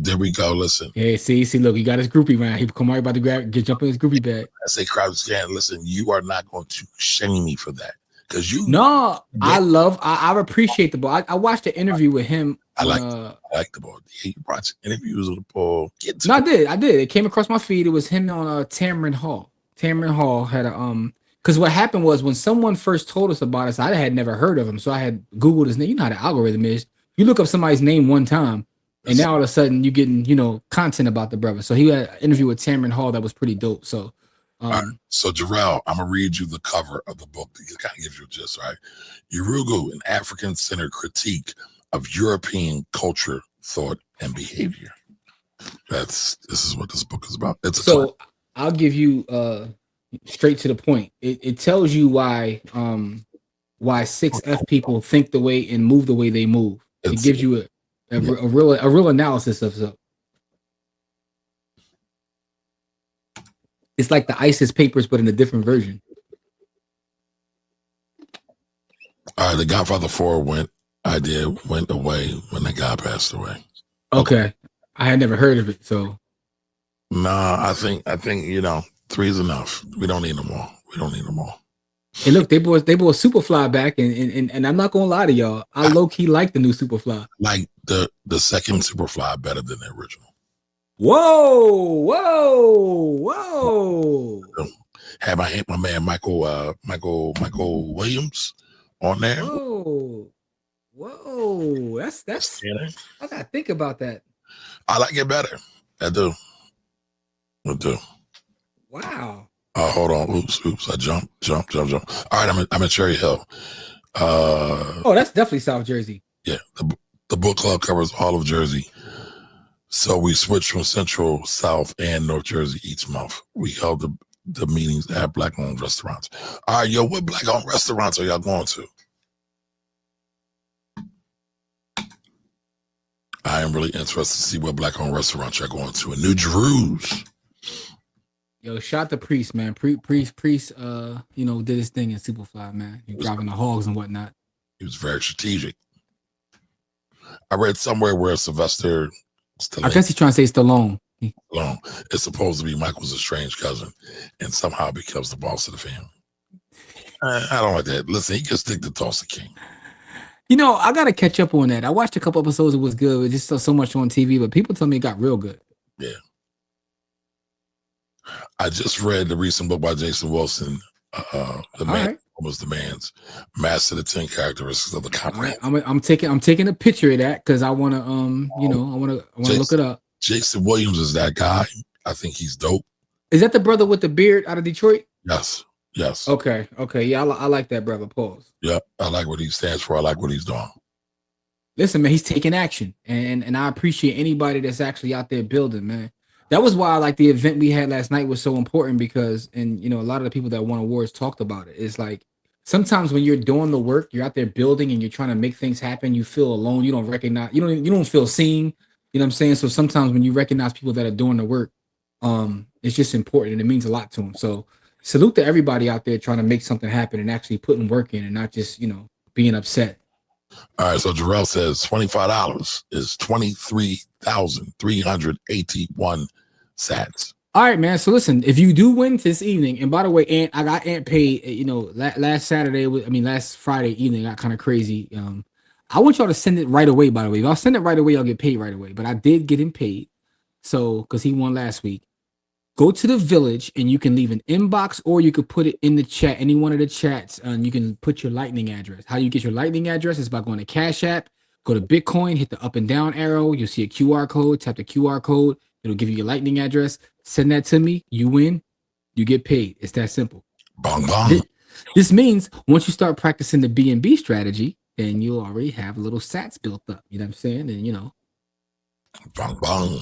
There we go. Listen. Yeah, see, look, he got his groupie man. Kamari about to jump in his groupie bag. I say Crosby, listen, you are not going to shame me for that. Because I appreciate the ball. I watched an interview with him. I like the ball. You watch interviews with the ball. I did. It came across my feed. It was him on Tamron Hall. Tamron Hall had because what happened was when someone first told us about us, I had never heard of him. So I had Googled his name. You know how the algorithm is. You look up somebody's name one time, and now all of a sudden you're getting, content about the brother. So he had an interview with Tamron Hall that was pretty dope. So so Jarrell, I'm gonna read you the cover of the book that kind of gives you a gist, right? Yorugu, an African-centered critique of European culture, thought, and behavior. This is what this book is about. I'll give you straight to the point. It tells you why 6F people think the way and move the way they move. It gives you a real analysis of stuff. It's like the ISIS papers, but in a different version. All right, The Godfather 4 went away when the guy passed away. Okay. I had never heard of it, so. Nah, I think 3 is enough. We don't need them all. Hey, look, they brought Superfly back, and I'm not gonna lie to y'all. I low key like the new Superfly. Like the second Superfly better than the original. Whoa! Have my man Michael Williams on there? Whoa! That's. I gotta think about that. I like it better. I do. Wow. Hold on. Oops. I jump. All right, I'm in Cherry Hill. That's definitely South Jersey. Yeah. The book club covers all of Jersey. So we switched from Central, South, and North Jersey each month. We held the meetings at Black-owned restaurants. All right, what Black-owned restaurants are y'all going to? I am really interested to see what Black-owned restaurants you're going to. In New Jerusalem. Yo, shout the priest, man. Priest, you know, did his thing in Superfly, man. He driving the hogs and whatnot. He was very strategic. I read somewhere where Sylvester Stallone, I guess he's trying to say Stallone. is supposed to be Michael's estranged cousin, and somehow becomes the boss of the family. I don't like that. Listen, he can stick to Tulsa King. You know, I gotta catch up on that. I watched a couple episodes. It was good. It just saw so much on TV, but people tell me it got real good. Yeah. I just read the recent book by Jason Wilson, The Man Was the Man's Master the 10 Characteristics of the Comrade. I'm taking a picture of that because I wanna you know, I wanna look it up. Jason Williams is that guy. I think he's dope. Is that the brother with the beard out of Detroit? Yes. Okay. Yeah, I like that brother. Pause. Yep. I like what he stands for. I like what he's doing. Listen, man, he's taking action, and I appreciate anybody that's actually out there building, man. That was why I like the event we had last night was so important because, and you know, a lot of the people that won awards talked about it. It's like sometimes when you're doing the work, you're out there building and you're trying to make things happen. You feel alone. You don't recognize. You don't feel seen. You know what I'm saying? So sometimes when you recognize people that are doing the work, it's just important and it means a lot to them. So salute to everybody out there trying to make something happen and actually putting work in and not just, you know, being upset. All right, so Jarrell says $25 is 23,381 sats. All right, man. So listen, if you do win this evening, and by the way, I got Aunt paid. You know, last Friday evening got kind of crazy. I want y'all to send it right away. By the way, if I'll send it right away, I'll get paid right away. But I did get him paid, so because he won last week. Go to the village and you can leave an inbox or you could put it in the chat, any one of the chats, and you can put your lightning address. How you get your lightning address is by going to Cash App, go to Bitcoin, hit the up and down arrow. You'll see a QR code, tap the QR code. It'll give you your lightning address. Send that to me. You win, you get paid. It's that simple. Bong, bong. This means once you start practicing the B&B strategy, then you'll already have little sats built up. You know what I'm saying? And you know. Bong, bong.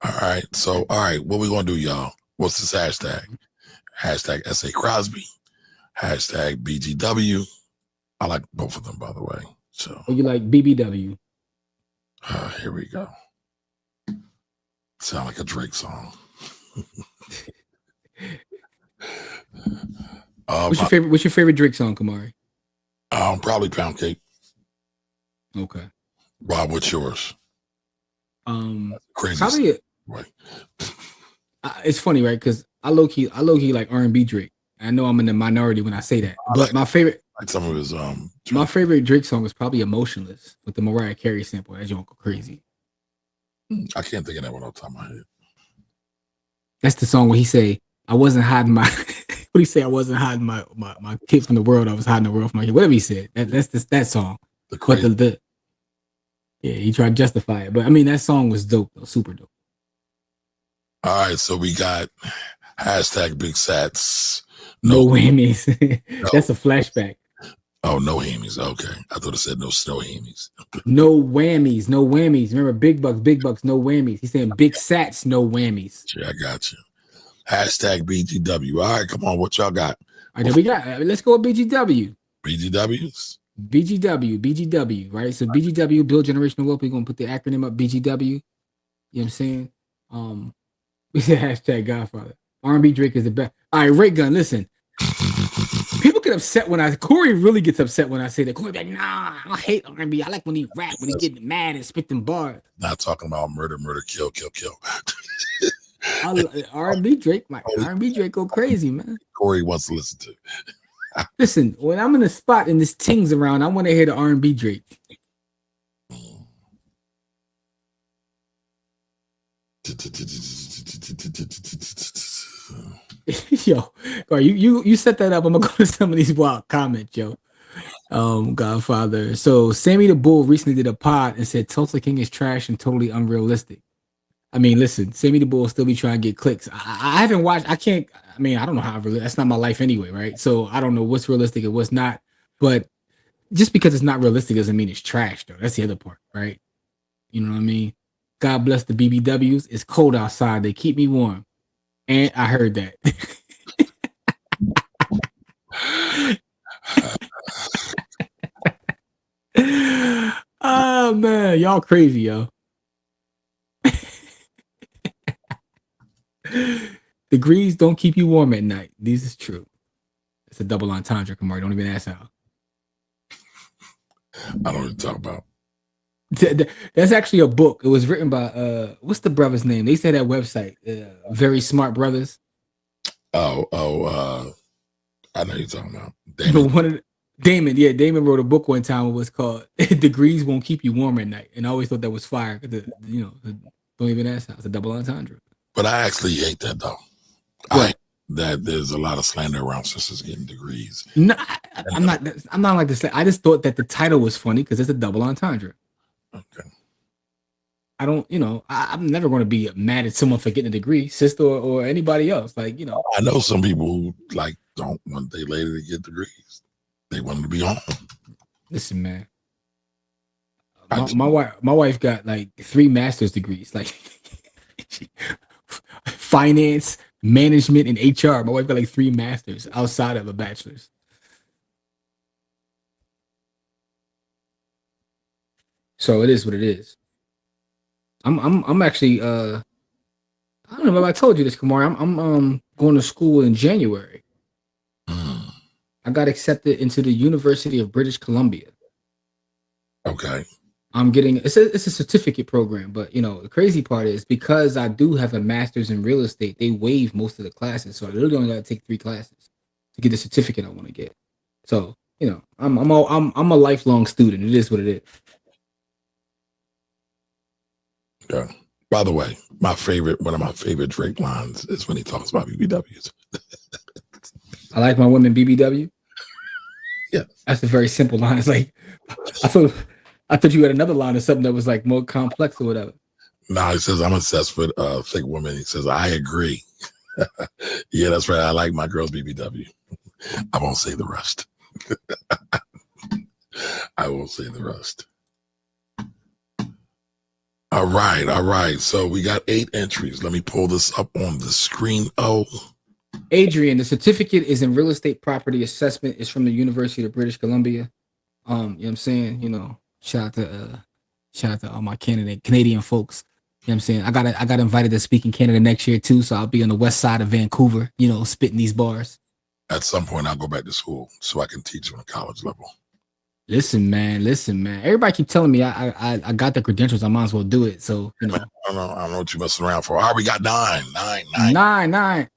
All right, what we gonna do, y'all? What's this hashtag? Hashtag S.A. Crosby. Hashtag BGW. I like both of them, by the way. So you like BBW? Here we go. Sound like a Drake song. What's your favorite Drake song, Kamari? Probably Pound Cake. Okay. Rob, what's yours? Crazy. Probably right. It's funny, right? Because I low key like R&B Drake. I know I'm in the minority when I say that, but my favorite, like some of his my favorite Drake song is probably "Emotionless" with the Mariah Carey sample. That joke go crazy. I can't think of that one off the top of my head. That's the song where he say, "I wasn't hiding my." What he say? I wasn't hiding my kid from the world. I was hiding the world from my kid. Whatever he said. That's that song. Yeah, he tried to justify it, but I mean that song was dope though, super dope. All right, so we got hashtag Big Sats. No whammies. No. That's a flashback. Oh, no hammies. Okay, I thought it said no snow hammies. No whammies, no whammies. Remember, big bucks, no whammies. He's saying big sats, no whammies. Yeah, I got you. Hashtag BGW. All right, come on, what y'all got? All right, then we got. Let's go with BGW. BGWs. BGW, right? So BGW, build generational wealth. We're gonna put the acronym up. BGW. You know what I'm saying? We said hashtag Godfather. R&B Drake is the best. All right, Ray Gun. Listen, people get upset when Corey really gets upset when I say that. Corey be like, nah, I hate R&B. I like when he rap, when he get mad and spit them bars. Not talking about murder, kill. R&B Drake, my R&B Drake go crazy, man. Corey wants to listen to. Listen, when I'm in the spot and this ting's around, I want to hear the R&B Drake. Yo, you set that up. I'm gonna go to some of these wild comments, yo. Godfather. So Sammy the Bull recently did a pod and said Tulsa King is trash and totally unrealistic. I mean, listen, Sammy the Bull still be trying to get clicks. I haven't watched. I don't know how. That's not my life anyway, right? So I don't know what's realistic and what's not. But just because it's not realistic doesn't mean it's trash, though. That's the other part, right? You know what I mean? God bless the BBWs. It's cold outside. They keep me warm. And I heard that. Oh, man. Y'all crazy, yo. Degrees don't keep you warm at night. This is true. It's a double entendre, Kamari. Don't even ask how. I don't know what you're talking about. That's actually a book. It was written by what's the brother's name? They say that website, Very Smart Brothers. I know what you're talking about. Damon. Damon wrote a book one time. It was called "Degrees Won't Keep You Warm at Night," and I always thought that was fire. Don't even ask how. It's a double entendre. But I actually hate that though. What? I hate that there's a lot of slander around sisters getting degrees. No, I'm not like this. I just thought that the title was funny because it's a double entendre. Okay. I don't, I'm never going to be mad at someone for getting a degree, sister or anybody else. Like, I know some people who like don't want their lady to get degrees. They want them to be home. Listen, man. My wife got like 3 master's degrees, like finance, management, and HR. My wife got like 3 masters outside of a bachelor's. So it is what it is. I'm actually I don't know if I told you this, Kamari. I'm going to school in January. I got accepted into the University of British Columbia. Okay. I'm getting it's a certificate program, but the crazy part is because I do have a master's in real estate, they waive most of the classes, so I literally only got to take 3 classes to get the certificate I want to get. So I'm a lifelong student. It is what it is. Yeah. By the way, one of my favorite Drake lines is when he talks about BBWs. I like my women BBW. Yeah, that's a very simple line. It's like I thought you had another line or something that was like more complex or whatever. No, he says I'm obsessed with thick women. He says I agree. Yeah, that's right. I like my girls BBW. I won't say the rest. I won't say the rest. All right. So we got 8 entries. Let me pull this up on the screen. Oh, Adrian, the certificate is in real estate property assessment. It's from the University of British Columbia. You know what I'm saying? Shout out to all my Canadian folks. You know what I'm saying? I got invited to speak in Canada next year too, so I'll be on the west side of Vancouver, spitting these bars. At some point I'll go back to school so I can teach on a college level. Listen, man. Everybody keep telling me I got the credentials. I might as well do it. So I don't know what you're messing around for. All right, we got 9.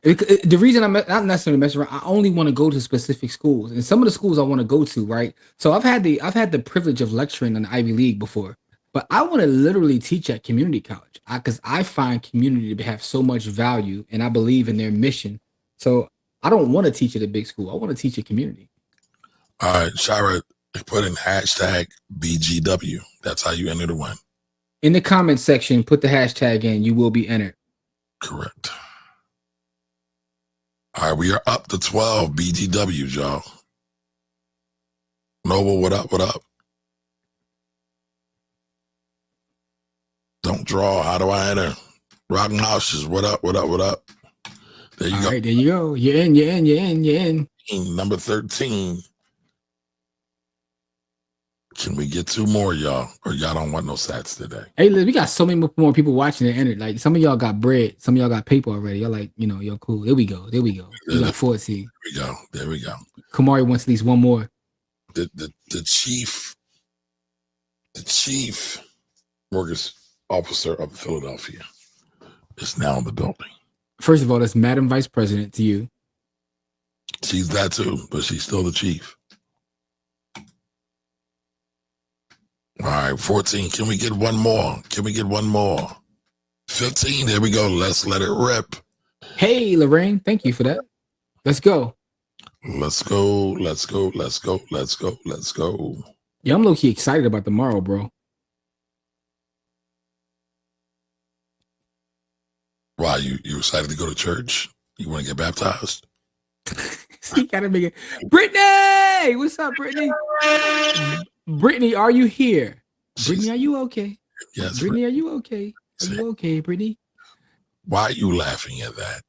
The reason I'm not necessarily messing around, I only want to go to specific schools, and some of the schools I want to go to, right? So I've had the privilege of lecturing in the Ivy League before, but I want to literally teach at community college because I find community to have so much value, and I believe in their mission. So I don't want to teach at a big school. I want to teach a community. All right, Shira. Put in hashtag BGW. That's how you enter the win. In the comment section, put the hashtag in. You will be entered. Correct. All right, we are up to 12 BGWs, y'all. Noble, what up? Don't draw. How do I enter? Rotten Houses, what up? There you go. All right, there you go. You're in. Number 13. Can we get 2 more, y'all? Or y'all don't want no sats today? Hey, we got so many more people watching and entered. Like some of y'all got bread, some of y'all got paper already. Y'all like, you're cool. There we go. We got 14. There we go. Kamari wants at least 1 more. The chief mortgage officer of Philadelphia is now in the building. First of all, that's Madam Vice President to you. She's that too, but she's still the chief. All right, 14. Can we get 1 more? 15. There we go. Let's let it rip. Hey, Lorraine. Thank you for that. Let's go. Let's go. Yeah, I'm low-key excited about tomorrow, bro. Why? You excited to go to church? You want to get baptized? You gotta make it. Brittany! What's up, Brittany? Brittany, are you here? Brittany, are you okay? Yes. Brittany, are you okay? Are you okay, Brittany? Why are you laughing at that?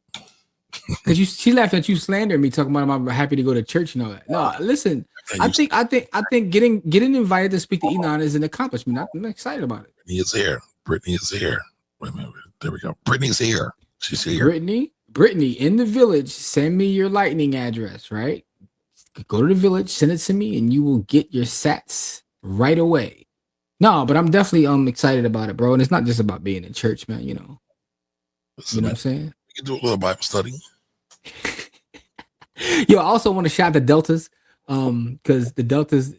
Because she laughed at you slandering me, talking about I'm happy to go to church and all that. No, listen. I think getting invited to speak to Enon is an accomplishment. I'm excited about it. Brittany is here. Wait a minute. There we go. Brittany's here. She's here. Brittany, Brittany in the village, send me your lightning address, right? Go to the village, send it to me, and you will get your sats right away. No, but I'm definitely excited about it, bro. And it's not just about being in church, man. Listen, What man, I'm saying? we can do a little Bible study. Yo, I also want to shout the Deltas. Because the Deltas,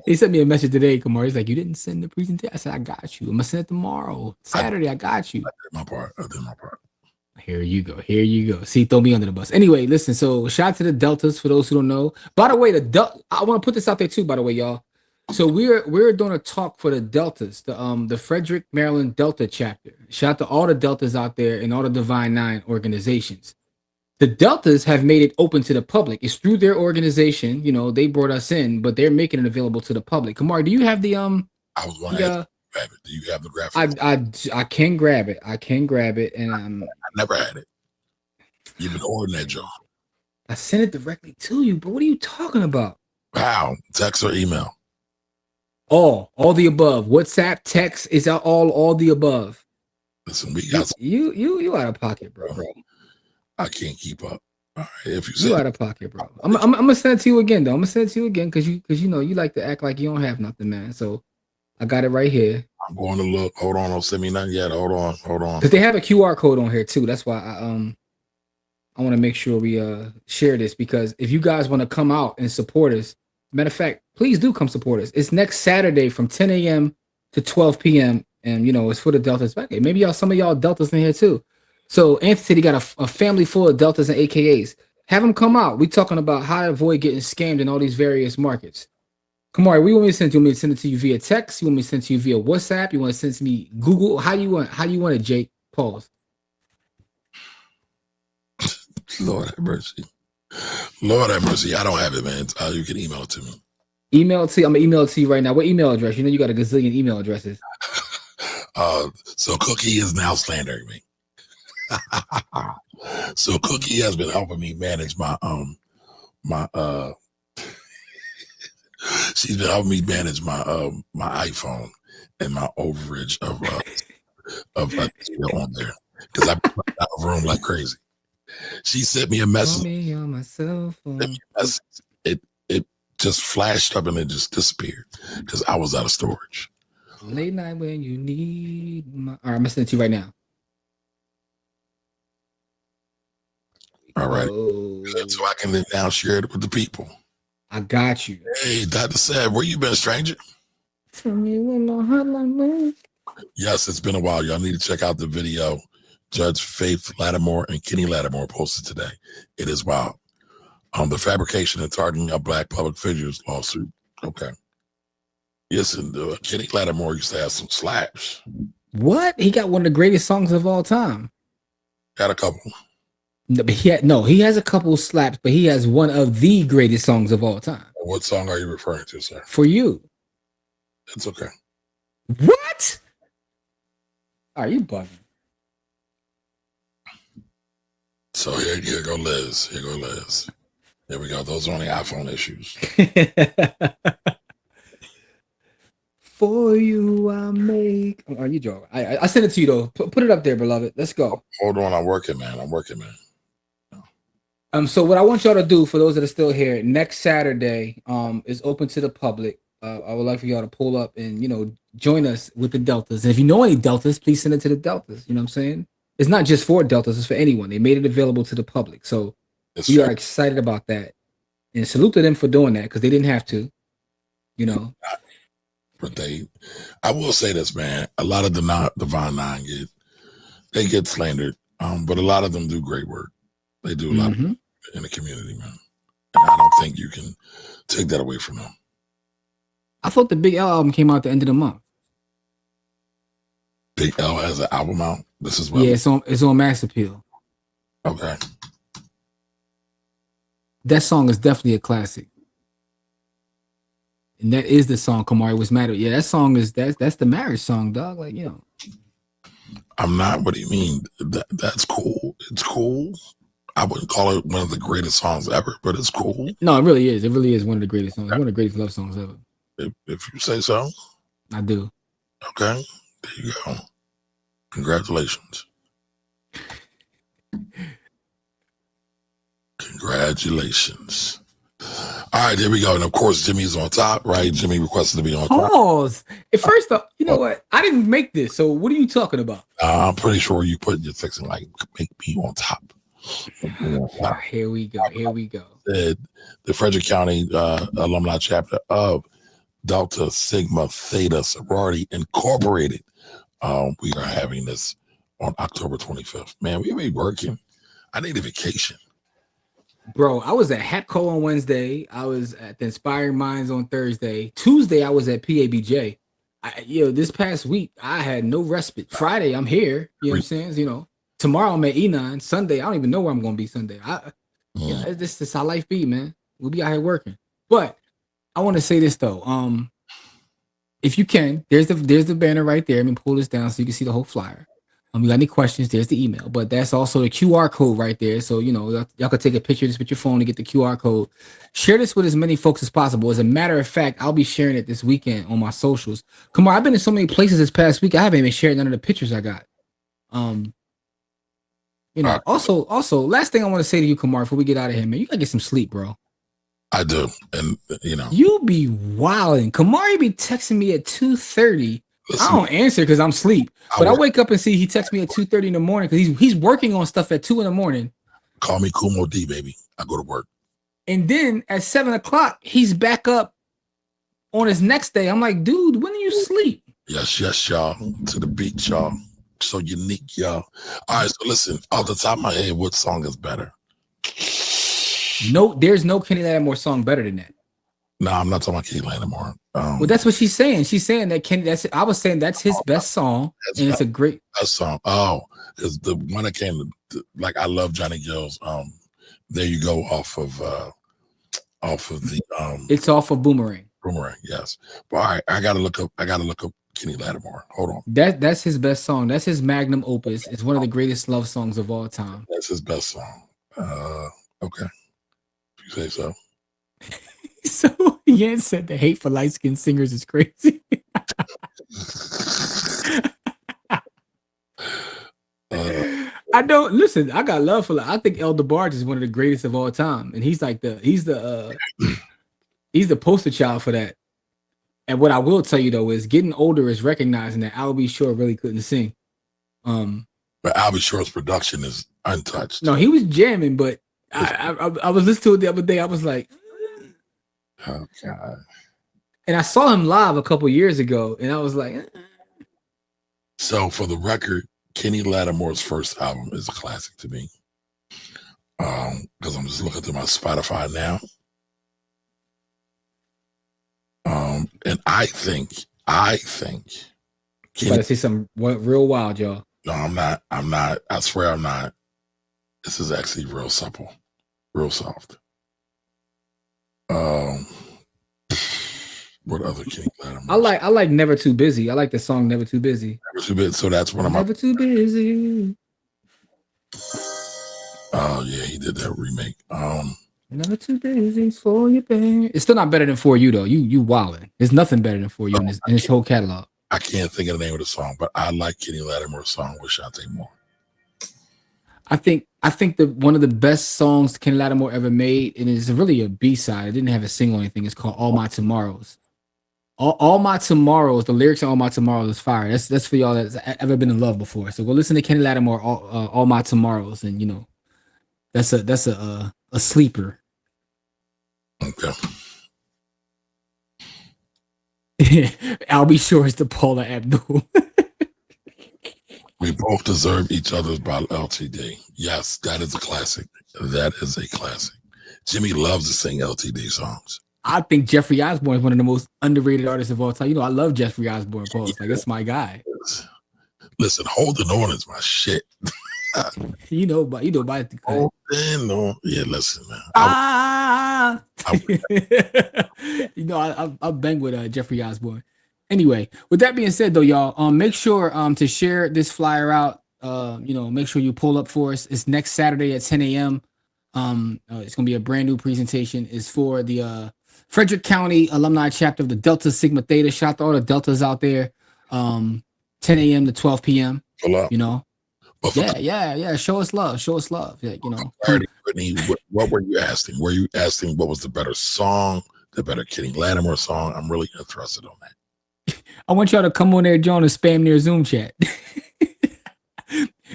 they sent me a message today, Kamar. He's like, you didn't send the presentation. I said, I got you. I'm gonna send it tomorrow. Saturday, I got you. I did my part. Here you go. Here you go. See, throw me under the bus. Anyway, listen. So, shout out to the Deltas for those who don't know. By the way, I want to put this out there too. By the way, y'all. So we're doing a talk for the Deltas, the Frederick, Maryland Delta chapter. Shout out to all the Deltas out there and all the Divine Nine organizations. The Deltas have made it open to the public. It's through their organization. They brought us in, but they're making it available to the public. Kamar, do you have the I was going to grab it. Do you have the graphics? I can grab it. And I never had it. You've been ordering that, Joe. I sent it directly to you, but what are you talking about? How? Text or email? All the above. WhatsApp, text, is all the above. Listen, we got you out of pocket, bro. I can't keep up. All right, if you out of pocket, bro. I'm gonna send it to you again, though. I'm gonna send it to you again because you like to act like you don't have nothing, man. So I got it right here. I'm going to look. Hold on, don't send me nothing yet. Hold on. Because they have a QR code on here too. That's why I want to make sure we share this, because if you guys want to come out and support us, matter of fact, please do come support us. It's next Saturday from 10 a.m. to 12 p.m. and it's for the Deltas. Okay, maybe some of y'all Deltas in here too. So Anthony said he got a family full of Deltas and AKAs. Have them come out. We talking about how to avoid getting scammed in all these various markets. Kamari, what you want me to send to you? Want me to send it to you via text? You want me to send it to you via WhatsApp? You want to send it to me Google? How you want it, Jake? Pause. Lord have mercy. Lord have mercy. I don't have it, man. You can email it to me. Email it to you. I'm gonna email it to you right now. What email address? You got a gazillion email addresses. So Cookie is now slandering me. So Cookie has been helping me manage my she's been helping me manage my my iPhone and my overage of on there, because I put out of room like crazy. She sent me a message. Me on my cell phone. It just flashed up and it just disappeared because I was out of storage. Late night when you need my. All right, I'm gonna send it to you right now. All right, so I can then now share it with the people. I got you. Hey, Dr. Sad, where you been, stranger? Tell me when my hotline moves. Yes, it's been a while. Y'all need to check out the video Judge Faith Lattimore and Kenny Lattimore posted today. It is wild. The fabrication and targeting of Black public figures lawsuit. Okay. Yes, and Kenny Lattimore used to have some slaps. What? He got one of the greatest songs of all time. Got a couple. No, but he has a couple slaps, but he has one of the greatest songs of all time. What song are you referring to, sir? For You. It's okay. What? Are you bugging? So here go Liz. There we go. Those are only iPhone issues. For you, I make. Are you joking? I sent it to you though. Put it up there, beloved. Let's go. Hold on, I'm working, man. So what I want y'all to do, for those that are still here, next Saturday is open to the public. I would like for y'all to pull up and join us with the Deltas. And if you know any Deltas, please send it to the Deltas. You know what I'm saying? It's not just for Deltas; it's for anyone. They made it available to the public, so we are excited about that. And salute to them for doing that, because they didn't have to. But I will say this, man. A lot of the Divine Nine get slandered, but a lot of them do great work. They do a lot in the community, man. And I don't think you can take that away from them. I thought the Big L album came out at the end of the month. Big L has an album out. This is it's on Mass Appeal. Okay. That song is definitely a classic. And that is the song Kamari was mad at. Yeah, that song that's the marriage song, dog. Like, I'm not. What do you mean? That's cool. It's cool. I wouldn't call it one of the greatest songs ever, but it's cool. No, it really is. It really is one of the greatest songs. One of the greatest love songs ever. If you say so. I do. Okay. There you go. Congratulations. Congratulations. All right, there we go. And of course, Jimmy's on top, right? Jimmy requested to be on top. Pause. At first, you know what? I didn't make this. So what are you talking about? I'm pretty sure you put your fixing like make me on top. Here we go. The Frederick County alumni chapter of Delta Sigma Theta Sorority Incorporated. We are having this on October 25th. Man, we be working. I need a vacation. Bro, I was at HAPCO on Wednesday. I was at the Inspiring Minds on Thursday. Tuesday, I was at PABJ. This past week, I had no respite. Friday, I'm here. You know what I'm saying? Tomorrow, I'm at E9. Sunday, I don't even know where I'm going to be Sunday. This is how life be, man. We'll be out here working. But I want to say this, though. If you can, there's the banner right there. Let me pull this down so you can see the whole flyer. You got any questions, there's the email. But that's also the QR code right there. So, y'all could take a picture of this with your phone to get the QR code. Share this with as many folks as possible. As a matter of fact, I'll be sharing it this weekend on my socials. Come on, I've been in so many places this past week. I haven't even shared none of the pictures I got. Also, last thing I want to say to you, Kamar, before we get out of here, man, you gotta get some sleep, bro. I do. And, You be wilding. Kamar, you be texting me at 2:30. I don't answer because I'm asleep. But I wake up and see he texts me at 2:30 in the morning because he's working on stuff at 2 in the morning. Call me Kumo D, baby. I go to work. And then at 7 o'clock, he's back up on his next day. I'm like, dude, when do you sleep? Yes, y'all. To the beat, y'all. So unique, y'all. All right, so listen, off the top of my head, what song is better? No, there's no Kenny Lattimore song better than that. No, I'm not talking about Kenny Lattimore. Well, that's what she's saying. She's saying that Kenny. I was saying that's his best song, and it's a great best song. Oh, because the one that came, like I love Johnny Gill's. There you go, off of the. It's off of Boomerang. Boomerang, yes. But all right, I gotta look up Kenny Lattimore. Hold on. That's his best song. That's his magnum opus. It's one of the greatest love songs of all time. That's his best song. Okay, if you say so. So Yan said the hate for light-skinned singers is crazy. I don't listen. I got love for. I think El DeBarge is one of the greatest of all time, and he's the poster child for that. And what I will tell you though is, getting older is recognizing that Al B. Shore really couldn't sing. But Al B. Shore's production is untouched. No, he was jamming, but I was listening to it the other day. I was like, oh God. And I saw him live a couple years ago, and I was like, So for the record, Kenny Lattimore's first album is a classic to me. Because I'm just looking through my Spotify now. And I think Kenny, gotta say something real wild, y'all. No, I'm not. I swear I'm not. This is actually real simple, real soft. What other Kenny Lattimore? I like Never Too Busy. I like the song Never Too Busy. Never Too Busy. So that's one of my. Never Too Busy. Oh yeah, he did that remake. Never Too Busy for you, baby. It's still not better than For You though. You wildin'. There's nothing better than For You in this whole catalog. I can't think of the name of the song, but I like Kenny Lattimore's song with Shantae Moore. I think that one of the best songs Kenny Lattimore ever made, and it's really a B-side. It didn't have a single or anything. It's called All My Tomorrows. All My Tomorrows, the lyrics on All My Tomorrows is fire. That's for y'all that's ever been in love before. So go listen to Kenny Lattimore, All My Tomorrows, and that's a sleeper. Okay. I'll be sure it's the Paula Abdul. We both deserve each other's by LTD. Yes, that is a classic. That is a classic. Jimmy loves to sing LTD songs. I think Jeffrey Osborne is one of the most underrated artists of all time. I love Jeffrey Osborne, Paul. Like, that's my guy. Listen, Holding On is my shit. By the Holding On. Yeah, listen, man. I'll bang with Jeffrey Osborne. Anyway, with that being said, though, y'all, make sure to share this flyer out. Make sure you pull up for us. It's next Saturday at 10 a.m. It's gonna be a brand new presentation. It's for the Frederick County alumni chapter of the Delta Sigma Theta. Shout out to all the Deltas out there. 10 a.m. to 12 p.m. Pull up. But for Yeah. Show us love. Yeah, you know. clarity, Brittany, what were you asking? Were you asking what was the better song, the better Kenny Lattimore song? I'm really interested on that. I want y'all to come on there, John, and spam their Zoom chat.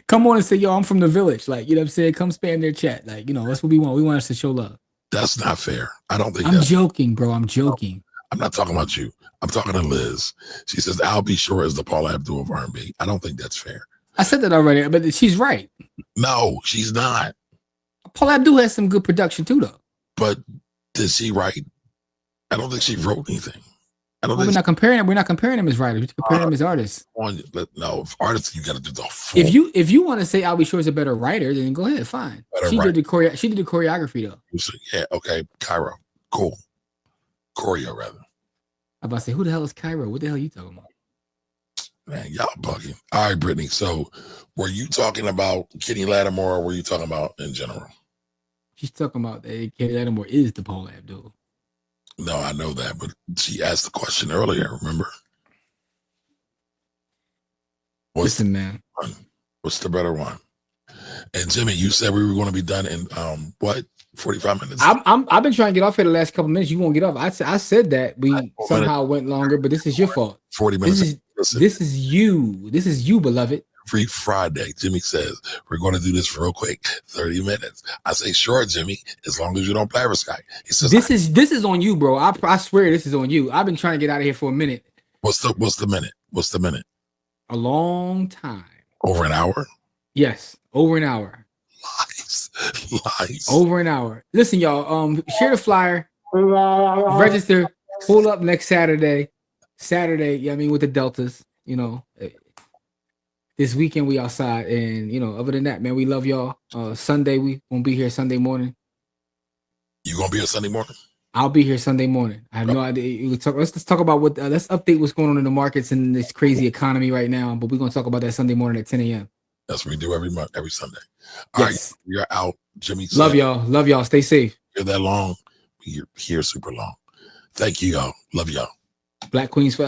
Come on and say, yo, I'm from the village. Like, you know what I'm saying? Come spam their chat. Like, you know, that's what we want. We want us to show love. That's not fair. I don't think I'm joking, bro. I'm joking. I'm not talking about you. I'm talking to Liz. She says, I'll be sure is the Paula Abdul of R&B. I don't think that's fair. I said that already, but she's right. No, she's not. Paula Abdul has some good production too, though. But did she write? I don't think she wrote anything. We're not comparing them. We're not comparing them as writers. We're comparing them as artists. No, if artists, you got to do the full. If you want to say I'll be sure is a better writer, then go ahead, fine. She did the choreography though. Yeah, okay, Cairo, cool. Choreo rather. I'm about to say, who the hell is Cairo? What the hell are you talking about? Man, y'all bugging. All right, Brittany. So, were you talking about Kenny Lattimore, or were you talking about in general? She's talking about that Kenny Lattimore is the Paula Abdul. No, I know that, but she asked the question earlier. Remember? Listen, man. What's the better one? And Jimmy, you said we were going to be done in 45 minutes. I've been trying to get off here the last couple minutes. You won't get off. I said that we somehow went longer, but this is your fault. 40 minutes. This is you, beloved. Every Friday, Jimmy says, we're going to do this real quick, 30 minutes. I say, sure, Jimmy, as long as you don't blatherskite. He says, this is on you, bro. I swear this is on you. I've been trying to get out of here for a minute. What's the minute? What's the minute? A long time. Over an hour? Yes, over an hour. Lies. Over an hour. Listen, y'all, share the flyer, register, pull up next Saturday. Yeah, I mean, with the Deltas, you know. This weekend we outside, and you know, other than that, man, we love y'all. Sunday we won't be here Sunday morning. You gonna be here Sunday morning? I'll be here Sunday morning. I have no idea. Let's talk about let's update what's going on in the markets and this crazy economy right now. But we're gonna talk about that Sunday morning at 10 a.m. That's what we do every Sunday. All right, we are out. Jimmy, love y'all. Stay safe. You're that long. We're here super long. Thank you, y'all. Love y'all. Black Queens forever.